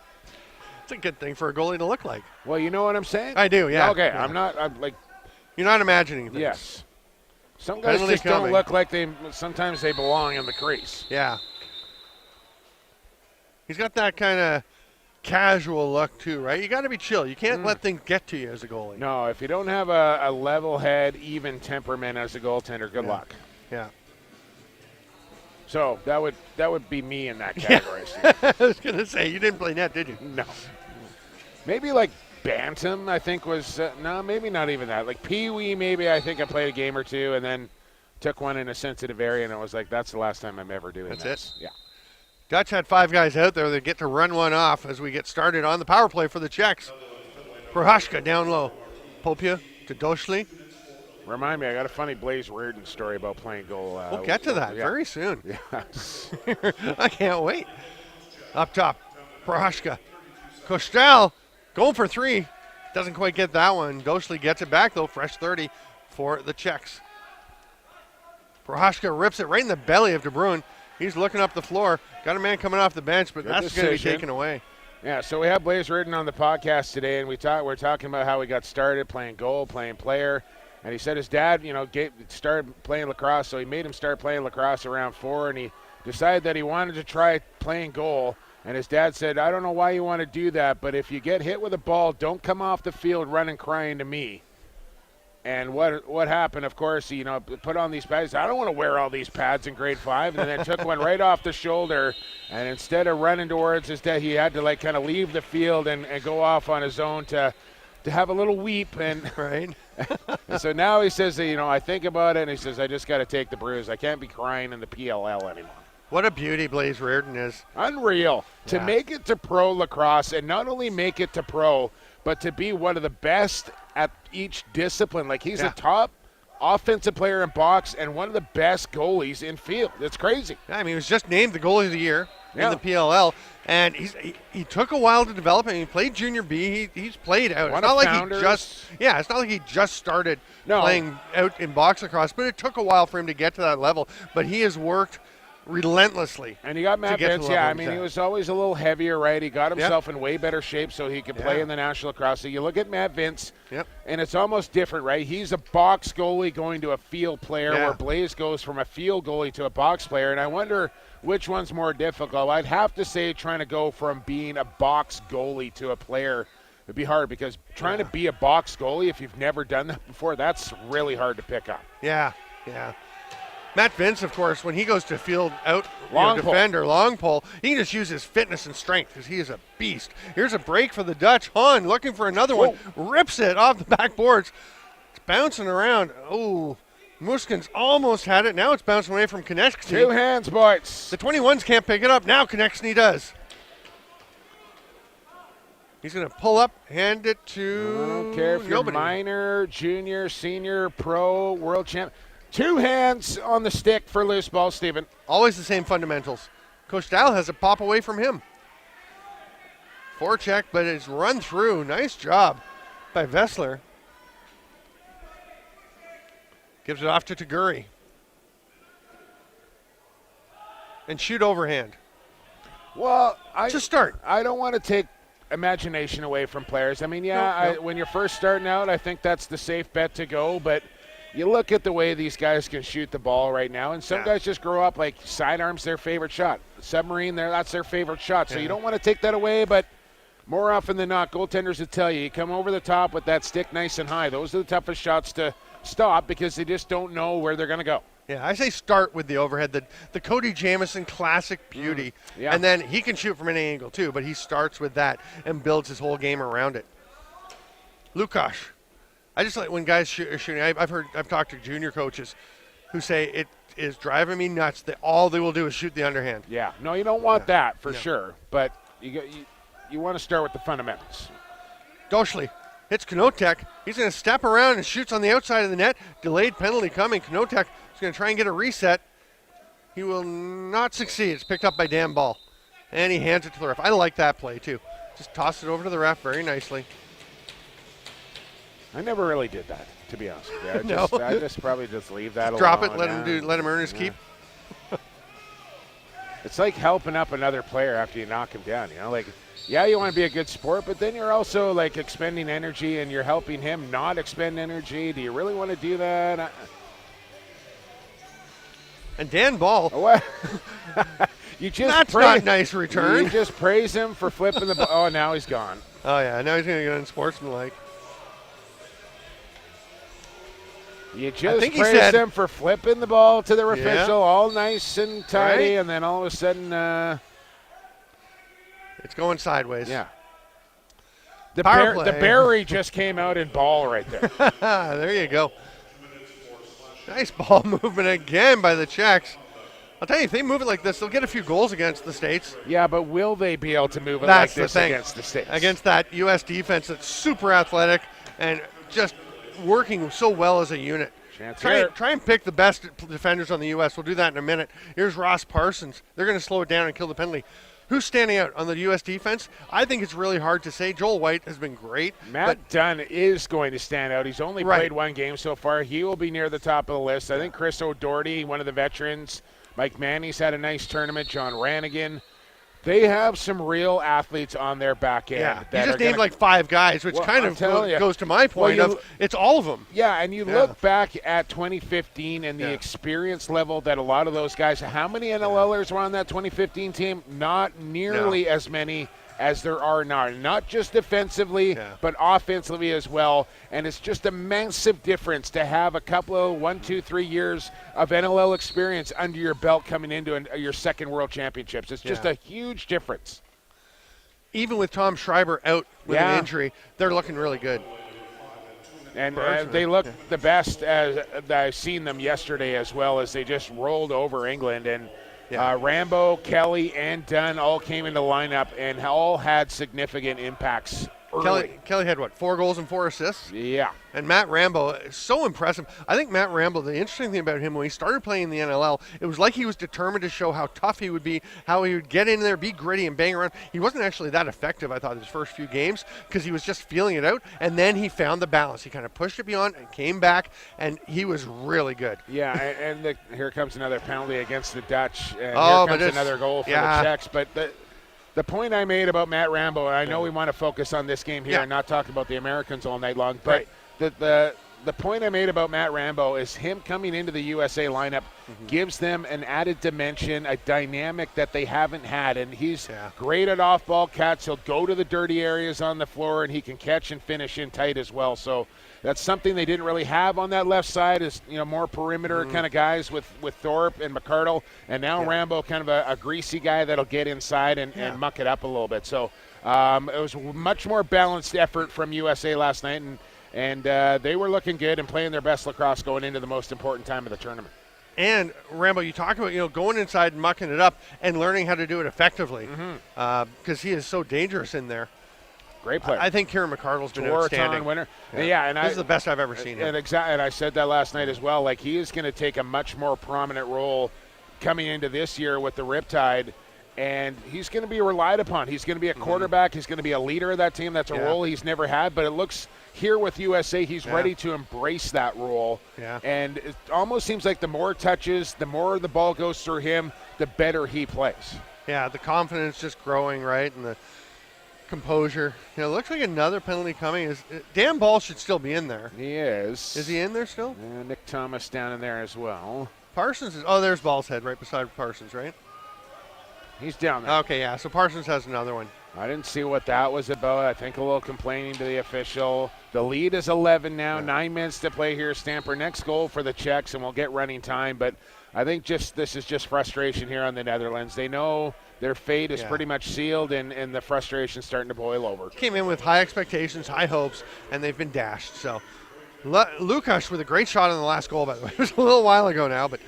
It's a good thing for a goalie to look like.
Well, you know what I'm saying?
I do, yeah.
Okay,
yeah.
I'm like.
You're not imagining things.
Yes. Some guys
Penalty
just
coming.
don't look like sometimes they belong in the crease.
Yeah. He's got that kind of casual look too, right? You got to be chill. You can't let things get to you as a goalie.
No, if you don't have a level head, even temperament as a goaltender, good luck.
Yeah.
So that would be me in that category.
I was going to say, you didn't play net, did you?
No. Maybe like Bantam, I think was, no, maybe not even that. Like Pee-wee, maybe I think I played a game or two and then took one in a sensitive area and I was like, that's the last time I'm ever doing
That's
this.
it?
Yeah.
Dutch had 5 guys out there. They get to run one off as we get started on the power play for the Czechs. Prohashka down low. Popia to Doshli.
Remind me, I got a funny Blaze Reardon story about playing goal.
We'll get to that very soon.
Yes.
I can't wait. Up top, Prohashka. Kostel going for 3. Doesn't quite get that one. Doshli gets it back, though. Fresh 30 for the Czechs. Prohashka rips it right in the belly of De Bruyne. He's looking up the floor. Got a man coming off the bench, but that's going to be taken away.
Yeah, so we have Blaze Reardon on the podcast today, and we're talking about how he got started playing goal, playing player. And he said his dad, started playing lacrosse, so he made him start playing lacrosse around 4, and he decided that he wanted to try playing goal. And his dad said, I don't know why you want to do that, but if you get hit with a ball, don't come off the field running crying to me. And what happened, of course, he put on these pads. I don't want to wear all these pads in grade 5. And then took one right off the shoulder. And instead of running towards his dad, he had to kind of leave the field and go off on his own to have a little weep. And
right.
And so now he says, I think about it, and he says, I just got to take the bruise. I can't be crying in the PLL anymore.
What a beauty Blaze Reardon is.
Unreal.
Yeah.
To make it to pro lacrosse, and not only make it to pro, but to be one of the best at each discipline. Like he's a top offensive player in box and one of the best goalies in field. It's crazy.
Yeah, I mean, he was just named the goalie of the year in the PLL, and he took a while to develop. He played junior B. He's played out. It's not like he just started playing out in box lacrosse, but it took a while for him to get to that level. But he has worked relentlessly.
And you got Matt Vince, he was always a little heavier, right? He got himself in way better shape so he could play in the National Lacrosse. So you look at Matt Vince, and it's almost different, right? He's a box goalie going to a field player, where Blaze goes from a field goalie to a box player. And I wonder which one's more difficult. I'd have to say trying to go from being a box goalie to a player would be hard, because trying to be a box goalie, if you've never done that before, that's really hard to pick up.
Yeah. Matt Vince, of course, when he goes to field out
defender,
long pole, he can just use his fitness and strength because he is a beast. Here's a break for the Dutch. Hahn looking for another one. Rips it off the backboards. It's bouncing around. Oh, Muskins almost had it. Now it's bouncing away from Konechny.
2 hands, boys.
The 21s can't pick it up. Now Konechny does. He's going to pull up, hand it to
I don't care if you're minor, junior, senior, pro, world champ. 2 hands on the stick for loose ball, Stephen.
Always the same fundamentals. Kostal has a pop away from him. Forecheck, but it's run through. Nice job by Vessler. Gives it off to Taguri. And shoot overhand.
Well,
to start.
I don't want to take imagination away from players. I mean, when you're first starting out, I think that's the safe bet to go, but you look at the way these guys can shoot the ball right now, and some guys just grow up like sidearms their favorite shot. Submarine, that's their favorite shot. So you don't want to take that away, but more often than not, goaltenders will tell you, you come over the top with that stick nice and high. Those are the toughest shots to stop because they just don't know where they're going to go.
Yeah, I say start with the overhead, the Cody Jamieson classic beauty. And then he can shoot from any angle too, but he starts with that and builds his whole game around it. Lukasz. I just like when guys are shooting. I've talked to junior coaches who say it is driving me nuts that all they will do is shoot the underhand.
Yeah, no, you don't want that for sure, but you want to start with the fundamentals.
Doschle hits Knotek. He's going to step around and shoots on the outside of the net. Delayed penalty coming. Knotek is going to try and get a reset. He will not succeed. It's picked up by Dan Ball. And he hands it to the ref. I like that play, too. Just toss it over to the ref very nicely.
I never really did that, to be honest with you. I just probably just leave that alone.
Drop it, let him earn his keep.
It's like helping up another player after you knock him down, like, yeah, you want to be a good sport, but then you're also like expending energy and you're helping him not expend energy. Do you really want to do that?
And Dan Ball.
What? That's
not a nice return.
You just praise him for flipping the ball. Oh, now he's gone.
Oh, yeah, now he's going to get unsportsmanlike.
You just praise him for flipping the ball to the official, all nice and tidy, and then all of a sudden
it's going sideways.
Yeah. The Barry just came out in ball right there.
There you go. Nice ball movement again by the Czechs. I'll tell you, if they move it like this, they'll get a few goals against the States.
Yeah, but will they be able to move it like this against the States?
Against that U.S. defense that's super athletic and just working so well as a unit. Try and pick the best defenders on the U.S. We'll do that in a minute. Here's Ross Parsons. They're going to slow it down and kill the penalty. Who's standing out on the U.S. defense? I think it's really hard to say. Joel White has been great.
Matt Dunn is going to stand out. He's only played one game so far. He will be near the top of the list. I think Chris O'Doherty, one of the veterans. Mike Manny's had a nice tournament. John Rannigan. They have some real athletes on their back end.
Yeah, you just named like 5 guys, which kind of goes to my point of it's all of them.
Yeah, and you look back at 2015 and the experience level that a lot of those guys, how many NLLers were on that 2015 team? Not nearly as many as there are now. Not just defensively, but offensively as well. And it's just a massive difference to have a couple of 1, 2, 3 years of NLL experience under your belt coming into your second World Championships. It's just a huge difference.
Even with Tom Schreiber out with an injury, they're looking really good.
And they look the best as I've seen them yesterday as well, as they just rolled over England. And Rambo, Kelly, and Dunn all came into the lineup and all had significant impacts early.
Kelly had, 4 goals and 4 assists?
Yeah.
And Matt Rambo is so impressive. I think Matt Rambo, the interesting thing about him, when he started playing in the NLL, it was like he was determined to show how tough he would be, how he would get in there, be gritty, and bang around. He wasn't actually that effective, I thought, his first few games because he was just feeling it out, and then he found the balance. He kind of pushed it beyond and came back, and he was really good.
Yeah, and here comes another penalty against the Dutch, and here comes another goal for the Czechs. But the point I made about Matt Rambo, and I know we want to focus on this game here and not talk about the Americans all night long, but the point I made about Matt Rambo is him coming into the USA lineup gives them an added dimension, a dynamic that they haven't had, and he's great at off-ball catch. He'll go to the dirty areas on the floor, and he can catch and finish in tight as well. So that's something they didn't really have on that left side, is more perimeter kind of guys with Thorpe and McCardle, and now Rambo kind of a greasy guy that'll get inside and muck it up a little bit. So it was a much more balanced effort from USA last night, and they were looking good and playing their best lacrosse going into the most important time of the tournament.
And Rambo, you talk about going inside and mucking it up and learning how to do it effectively, because he is so dangerous in there.
Great player.
I think Kieran McCardle's been outstanding.
Winner.
And this is the best I've ever seen him.
And I said that last night as well. Like, he is going to take a much more prominent role coming into this year with the Riptide, and he's going to be relied upon. He's going to be a quarterback. He's going to be a leader of that team. That's a role he's never had, but it looks here with USA, he's ready to embrace that role. Yeah. And it almost seems like the more touches, the more the ball goes through him, the better he plays.
Yeah, the confidence just growing, right? And composure. It looks like another penalty coming. Dan Ball should still be in there.
He is.
Is he in there still?
Nick Thomas down in there as well.
Parsons is. Oh, there's Ball's head right beside Parsons, right?
He's down there.
Okay, yeah. So Parsons has another one.
I didn't see what that was about. I think a little complaining to the official. The lead is 11 now. 9 minutes to play here. Stamper, next goal for the Czechs, and we'll get running time. But I think this is just frustration here on the Netherlands. They know their fate is pretty much sealed, and the frustration's starting to boil over.
Came in with high expectations, high hopes, and they've been dashed. So Lukasz with a great shot on the last goal, by the way. It was a little while ago now, but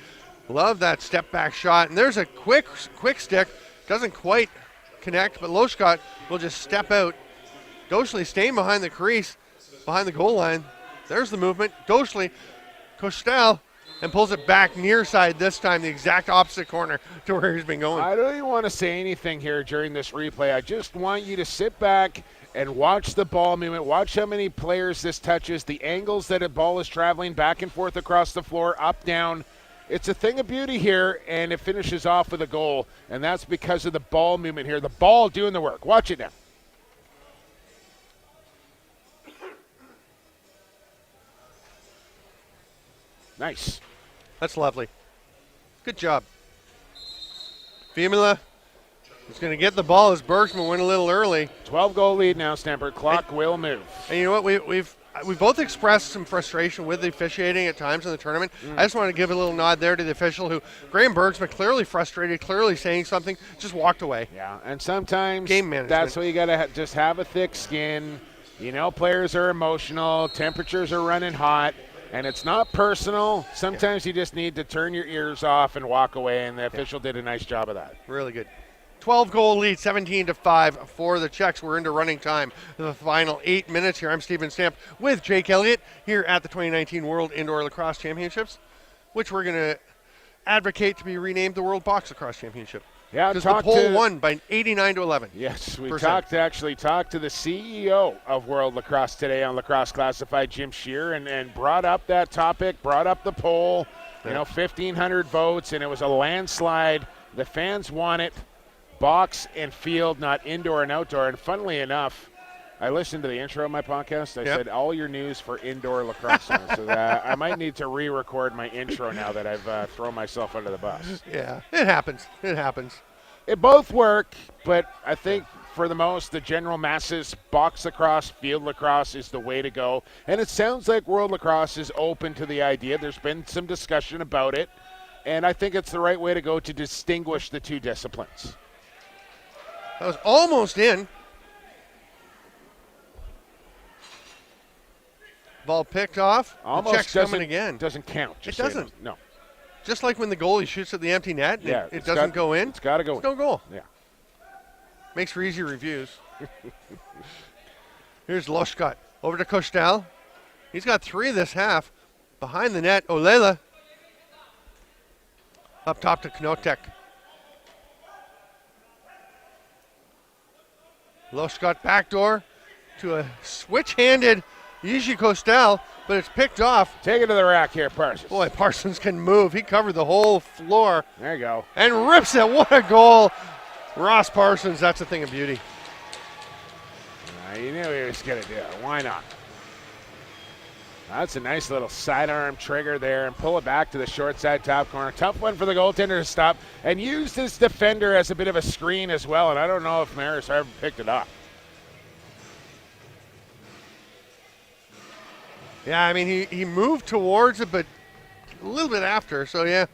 love that step-back shot. And there's a quick stick. Doesn't quite connect, but Loshkot will just step out. Goshley staying behind the crease, behind the goal line. There's the movement. Goshley, Kostel, and pulls it back near side this time, the exact opposite corner to where he's been going.
I don't even want to say anything here during this replay. I just want you to sit back and watch the ball movement. Watch how many players this touches, the angles that a ball is traveling back and forth across the floor, up, down. It's a thing of beauty here, and it finishes off with a goal, and that's because of the ball movement here. The ball doing the work. Watch it now. Nice.
That's lovely. Good job. Vimala is going to get the ball as Bergsman went a little early.
12-goal lead now, Stamper. Clock will move.
And you know what? We've both expressed some frustration with the officiating at times in the tournament. I just want to give a little nod there to the official who, Graham Bergsman, clearly frustrated, clearly saying something, just walked away.
Yeah, and sometimes
game management.
That's why you got to just have a thick skin. You know, players are emotional, temperatures are running hot, and it's not personal. Sometimes you just need to turn your ears off and walk away, and the official did a nice job of that.
Really good. 12-goal lead, 17-5 for the Czechs. We're into running time. The final 8 minutes here. I'm Stephen Stamp with Jake Elliott here at the 2019 World Indoor Lacrosse Championships, which we're going to advocate to be renamed the World Box Lacrosse Championship.
Yeah,
because the poll won by 89-11.
Yes, we talked to the CEO of World Lacrosse today on Lacrosse Classified, Jim Shear, and brought up that topic, brought up the poll. You know, 1,500 votes, and it was a landslide. The fans want it. Box and field, not indoor and outdoor. And funnily enough, I listened to the intro of my podcast. I said, all your news for indoor lacrosse center. So that I might need to re-record my intro now that I've thrown myself under the bus.
Yeah, it happens. It happens.
It both work, but I think for the most, the general masses, box lacrosse, field lacrosse is the way to go. And it sounds like World Lacrosse is open to the idea. There's been some discussion about it. And I think it's the right way to go to distinguish the two disciplines.
That was almost in. Ball picked off.
Almost
Czech's coming again.
Doesn't count.
It doesn't.
No.
Just like when the goalie shoots at the empty net, it doesn't go in.
It's got to go in.
It's no goal.
Yeah.
Makes for easy reviews. Here's Loshkot. Over to Kostel. He's got 3 this half. Behind the net, Olela. Up top to Knotek. Loshkot backdoor to a switch-handed Yishi Kostel, but it's picked off.
Take it to the rack here, Parsons.
Boy, Parsons can move. He covered the whole floor.
There you go.
And rips it. What a goal. Ross Parsons, that's a thing of beauty.
You knew he was going to do it. Why not? That's a nice little sidearm trigger there and pull it back to the short side top corner. Tough one for the goaltender to stop and use this defender as a bit of a screen as well, and I don't know if Maris ever picked it up.
Yeah, I mean, he moved towards it, but a little bit after, so yeah,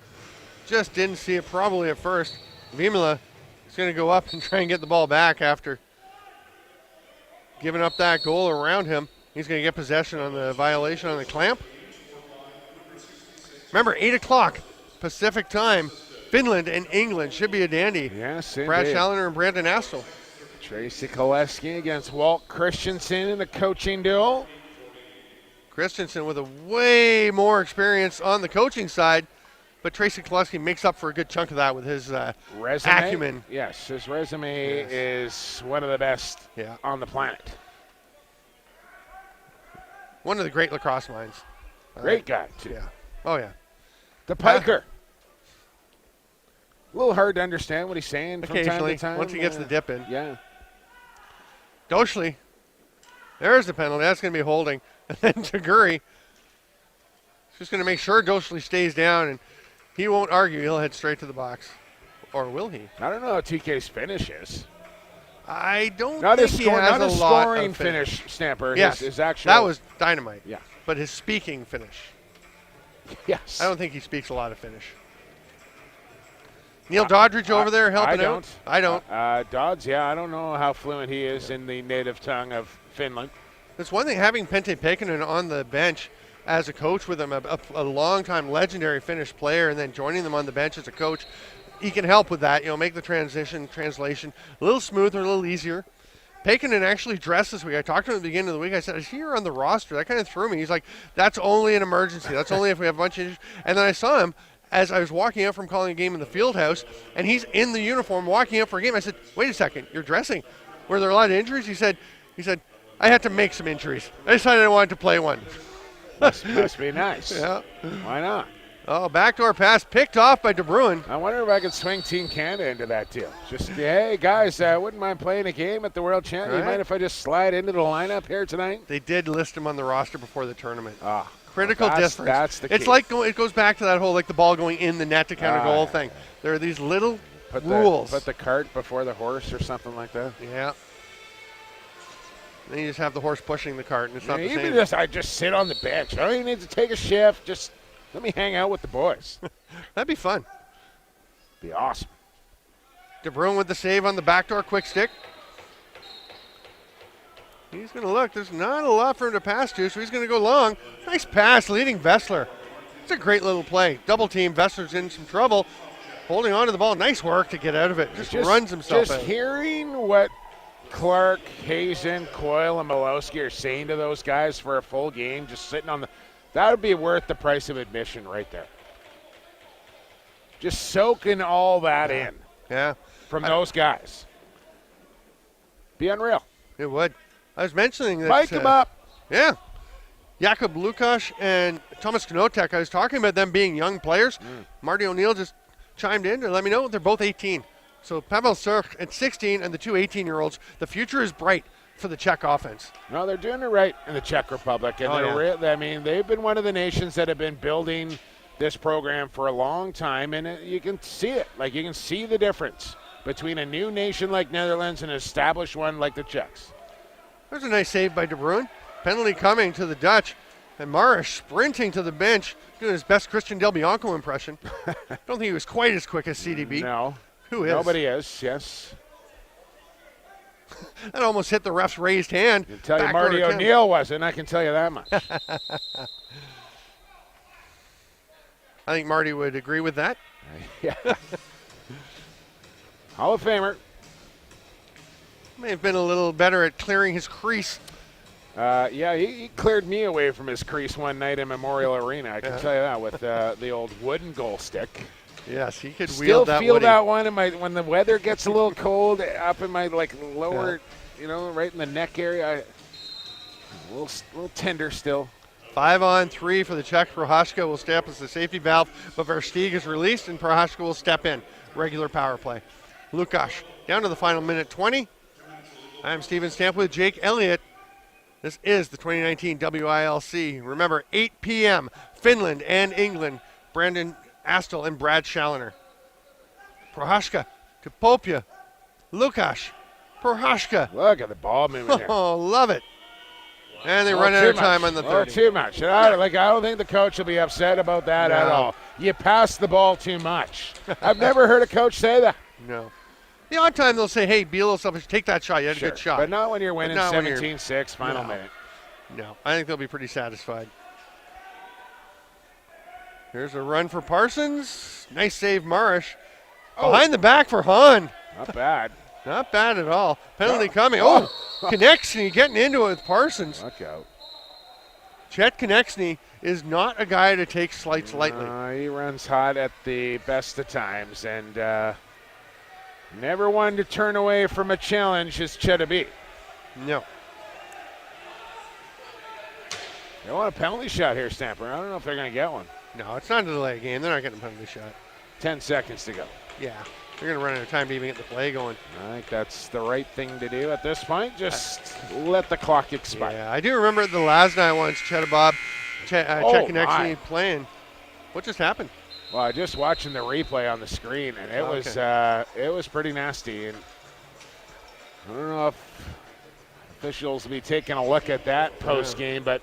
just didn't see it probably at first. Vimala is going to go up and try and get the ball back after giving up that goal around him. He's going to get possession on the violation on the clamp. Remember, 8 o'clock Pacific time, Finland and England. Should be a dandy.
Yes,
Brad
indeed.
Challoner and Brandon Astle.
Tracy Koleski against Walt Christensen in a coaching duel.
Christensen with a way more experience on the coaching side, but Tracy Koleski makes up for a good chunk of that with his
resume.
acumen.
Yes, his resume is one of the best on the planet.
One of the great lacrosse minds.
Great guy, too.
Yeah. Oh, yeah.
The Piker. A little hard to understand what he's saying from time to time.
Once he gets the dip in.
Yeah.
Doshli. There's the penalty. That's going to be holding. And then Taguri. Just going to make sure Doshli stays down, and he won't argue. He'll head straight to the box. Or will he?
I don't know how TK's finish is.
I don't
Not
think
his
he
score,
has
not
a
his
lot
scoring
of finish.
Stamper.
Yes,
his actual.
that was dynamite.
Yeah.
But his speaking finish.
Yes.
I don't think he speaks a lot of Finnish. Neil Doddridge over there helping out. I don't.
Dodds, yeah, I don't know how fluent he is in the native tongue of Finland.
It's one thing having Pente Pekkanen on the bench as a coach with him, a long-time legendary Finnish player, and then joining them on the bench as a coach. He can help with that, make the translation a little smoother, a little easier. Pekkanen actually dressed this week. I talked to him at the beginning of the week. I said, I see you're on the roster. That kind of threw me. He's like, that's only an emergency. That's only if we have a bunch of injuries. And then I saw him as I was walking out from calling a game in the field house, and he's in the uniform walking out for a game. I said, wait a second, you're dressing. Were there a lot of injuries? He said, I had to make some injuries. I decided I wanted to play one.
Must be nice.
Yeah.
Why not?
Oh, backdoor pass picked off by De Bruin.
I wonder if I could swing Team Canada into that deal. Just, hey, guys, I wouldn't mind playing a game at the World Champ.
Right.
You mind if I just slide into the lineup here tonight?
They did list him on the roster before the tournament.
Ah,
Critical difference.
That's the key.
It's like it goes back to that whole the ball going in the net to count a goal thing. There are these little rules.
Put the cart before the horse or something like that.
Yeah. Then you just have the horse pushing the cart, and it's not the same.
Even I just sit on the bench. I don't even need to take a shift. Just let me hang out with the boys.
That'd be fun.
Be awesome.
De Bruin with the save on the backdoor quick stick. He's going to look. There's not a lot for him to pass to, so he's going to go long. Nice pass, leading Vessler. It's a great little play. Double team. Vessler's in some trouble. Holding on to the ball. Nice work to get out of it. Just runs himself out.
Just hearing what Clark, Hazen, Coyle, and Milowski are saying to those guys for a full game, just sitting on the – that would be worth the price of admission right there. Just soaking all that in.
Yeah.
From those guys. Be unreal.
It would. I was mentioning that.
Mike him up.
Yeah. Jakub Lukasz and Thomas Knotek, I was talking about them being young players. Marty O'Neill just chimed in to let me know they're both 18. So Pavel Surk at 16 and the two 18-year-olds. The future is bright for the Czech offense.
No, they're doing it right in the Czech Republic. And they've been one of the nations that have been building this program for a long time, and you can see it. You can see the difference between a new nation like Netherlands and an established one like the Czechs.
There's a nice save by De Bruin. Penalty coming to the Dutch. And Marish sprinting to the bench, doing his best Christian Del Bianco impression. Don't think he was quite as quick as CDB.
No.
Who is?
Nobody is, yes.
That almost hit the ref's raised hand.
I can tell you Marty O'Neill wasn't, I can tell you that much.
I think Marty would agree with that.
Yeah. Hall of Famer.
May have been a little better at clearing his crease.
He cleared me away from his crease one night in Memorial Arena. I can tell you that with the old wooden goal stick.
Yes, he could
Still
wield that.
Feel that one when the weather gets a little cold up in my lower, right in the neck area. A little tender still.
5-on-3 for the Czech. Prohaska will step as the safety valve, but Versteeg is released and Prohaska will step in. Regular power play. Lukasz down to the final minute 20. I'm Steven Stamp with Jake Elliott. This is the 2019 WILC. Remember, 8 p.m., Finland and England. Brandon Astle and Brad Challoner. Prohaska to Popia. Lukasz. Prohaska.
Look at the ball moving here.
Oh, love it. And they run out of time on the 30.
Too much. I don't think the coach will be upset about that at all. You pass the ball too much. I've never heard a coach say that.
No. The odd time they'll say, hey, be a little selfish, take that shot. You had a good shot.
But not when you're winning 17-6, final minute.
No, I think they'll be pretty satisfied. Here's a run for Parsons. Nice save, Marish. Behind the back for Hahn.
Not bad.
Not bad at all. Penalty coming. Konechny getting into it with Parsons.
Look out.
Chet Konechny is not a guy to take slights lightly.
He runs hot at the best of times, and never one to turn away from a challenge is Chetabi.
No.
They want a penalty shot here, Stamper. I don't know if they're going to get one.
No, it's not a delay game. They're not getting a penalty shot.
10 seconds to go.
Yeah. They're going to run out of time to even get the play going.
I think that's the right thing to do at this point. Just let the clock expire.
Yeah, I do remember the last night once Cheddar Bob, Czech actually playing. What just happened?
Well, just watching the replay on the screen, and it was pretty nasty. And I don't know if officials will be taking a look at that post game, but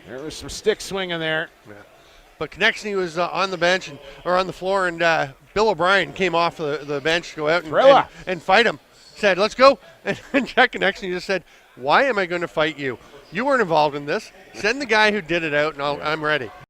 there was some stick swinging there.
Yeah. But Konechny was on the bench or on the floor, and Bill O'Brien came off the bench to go out and fight him. Said, "Let's go." And Jack Konechny just said, "Why am I going to fight you? You weren't involved in this. Send the guy who did it out, and I'm ready."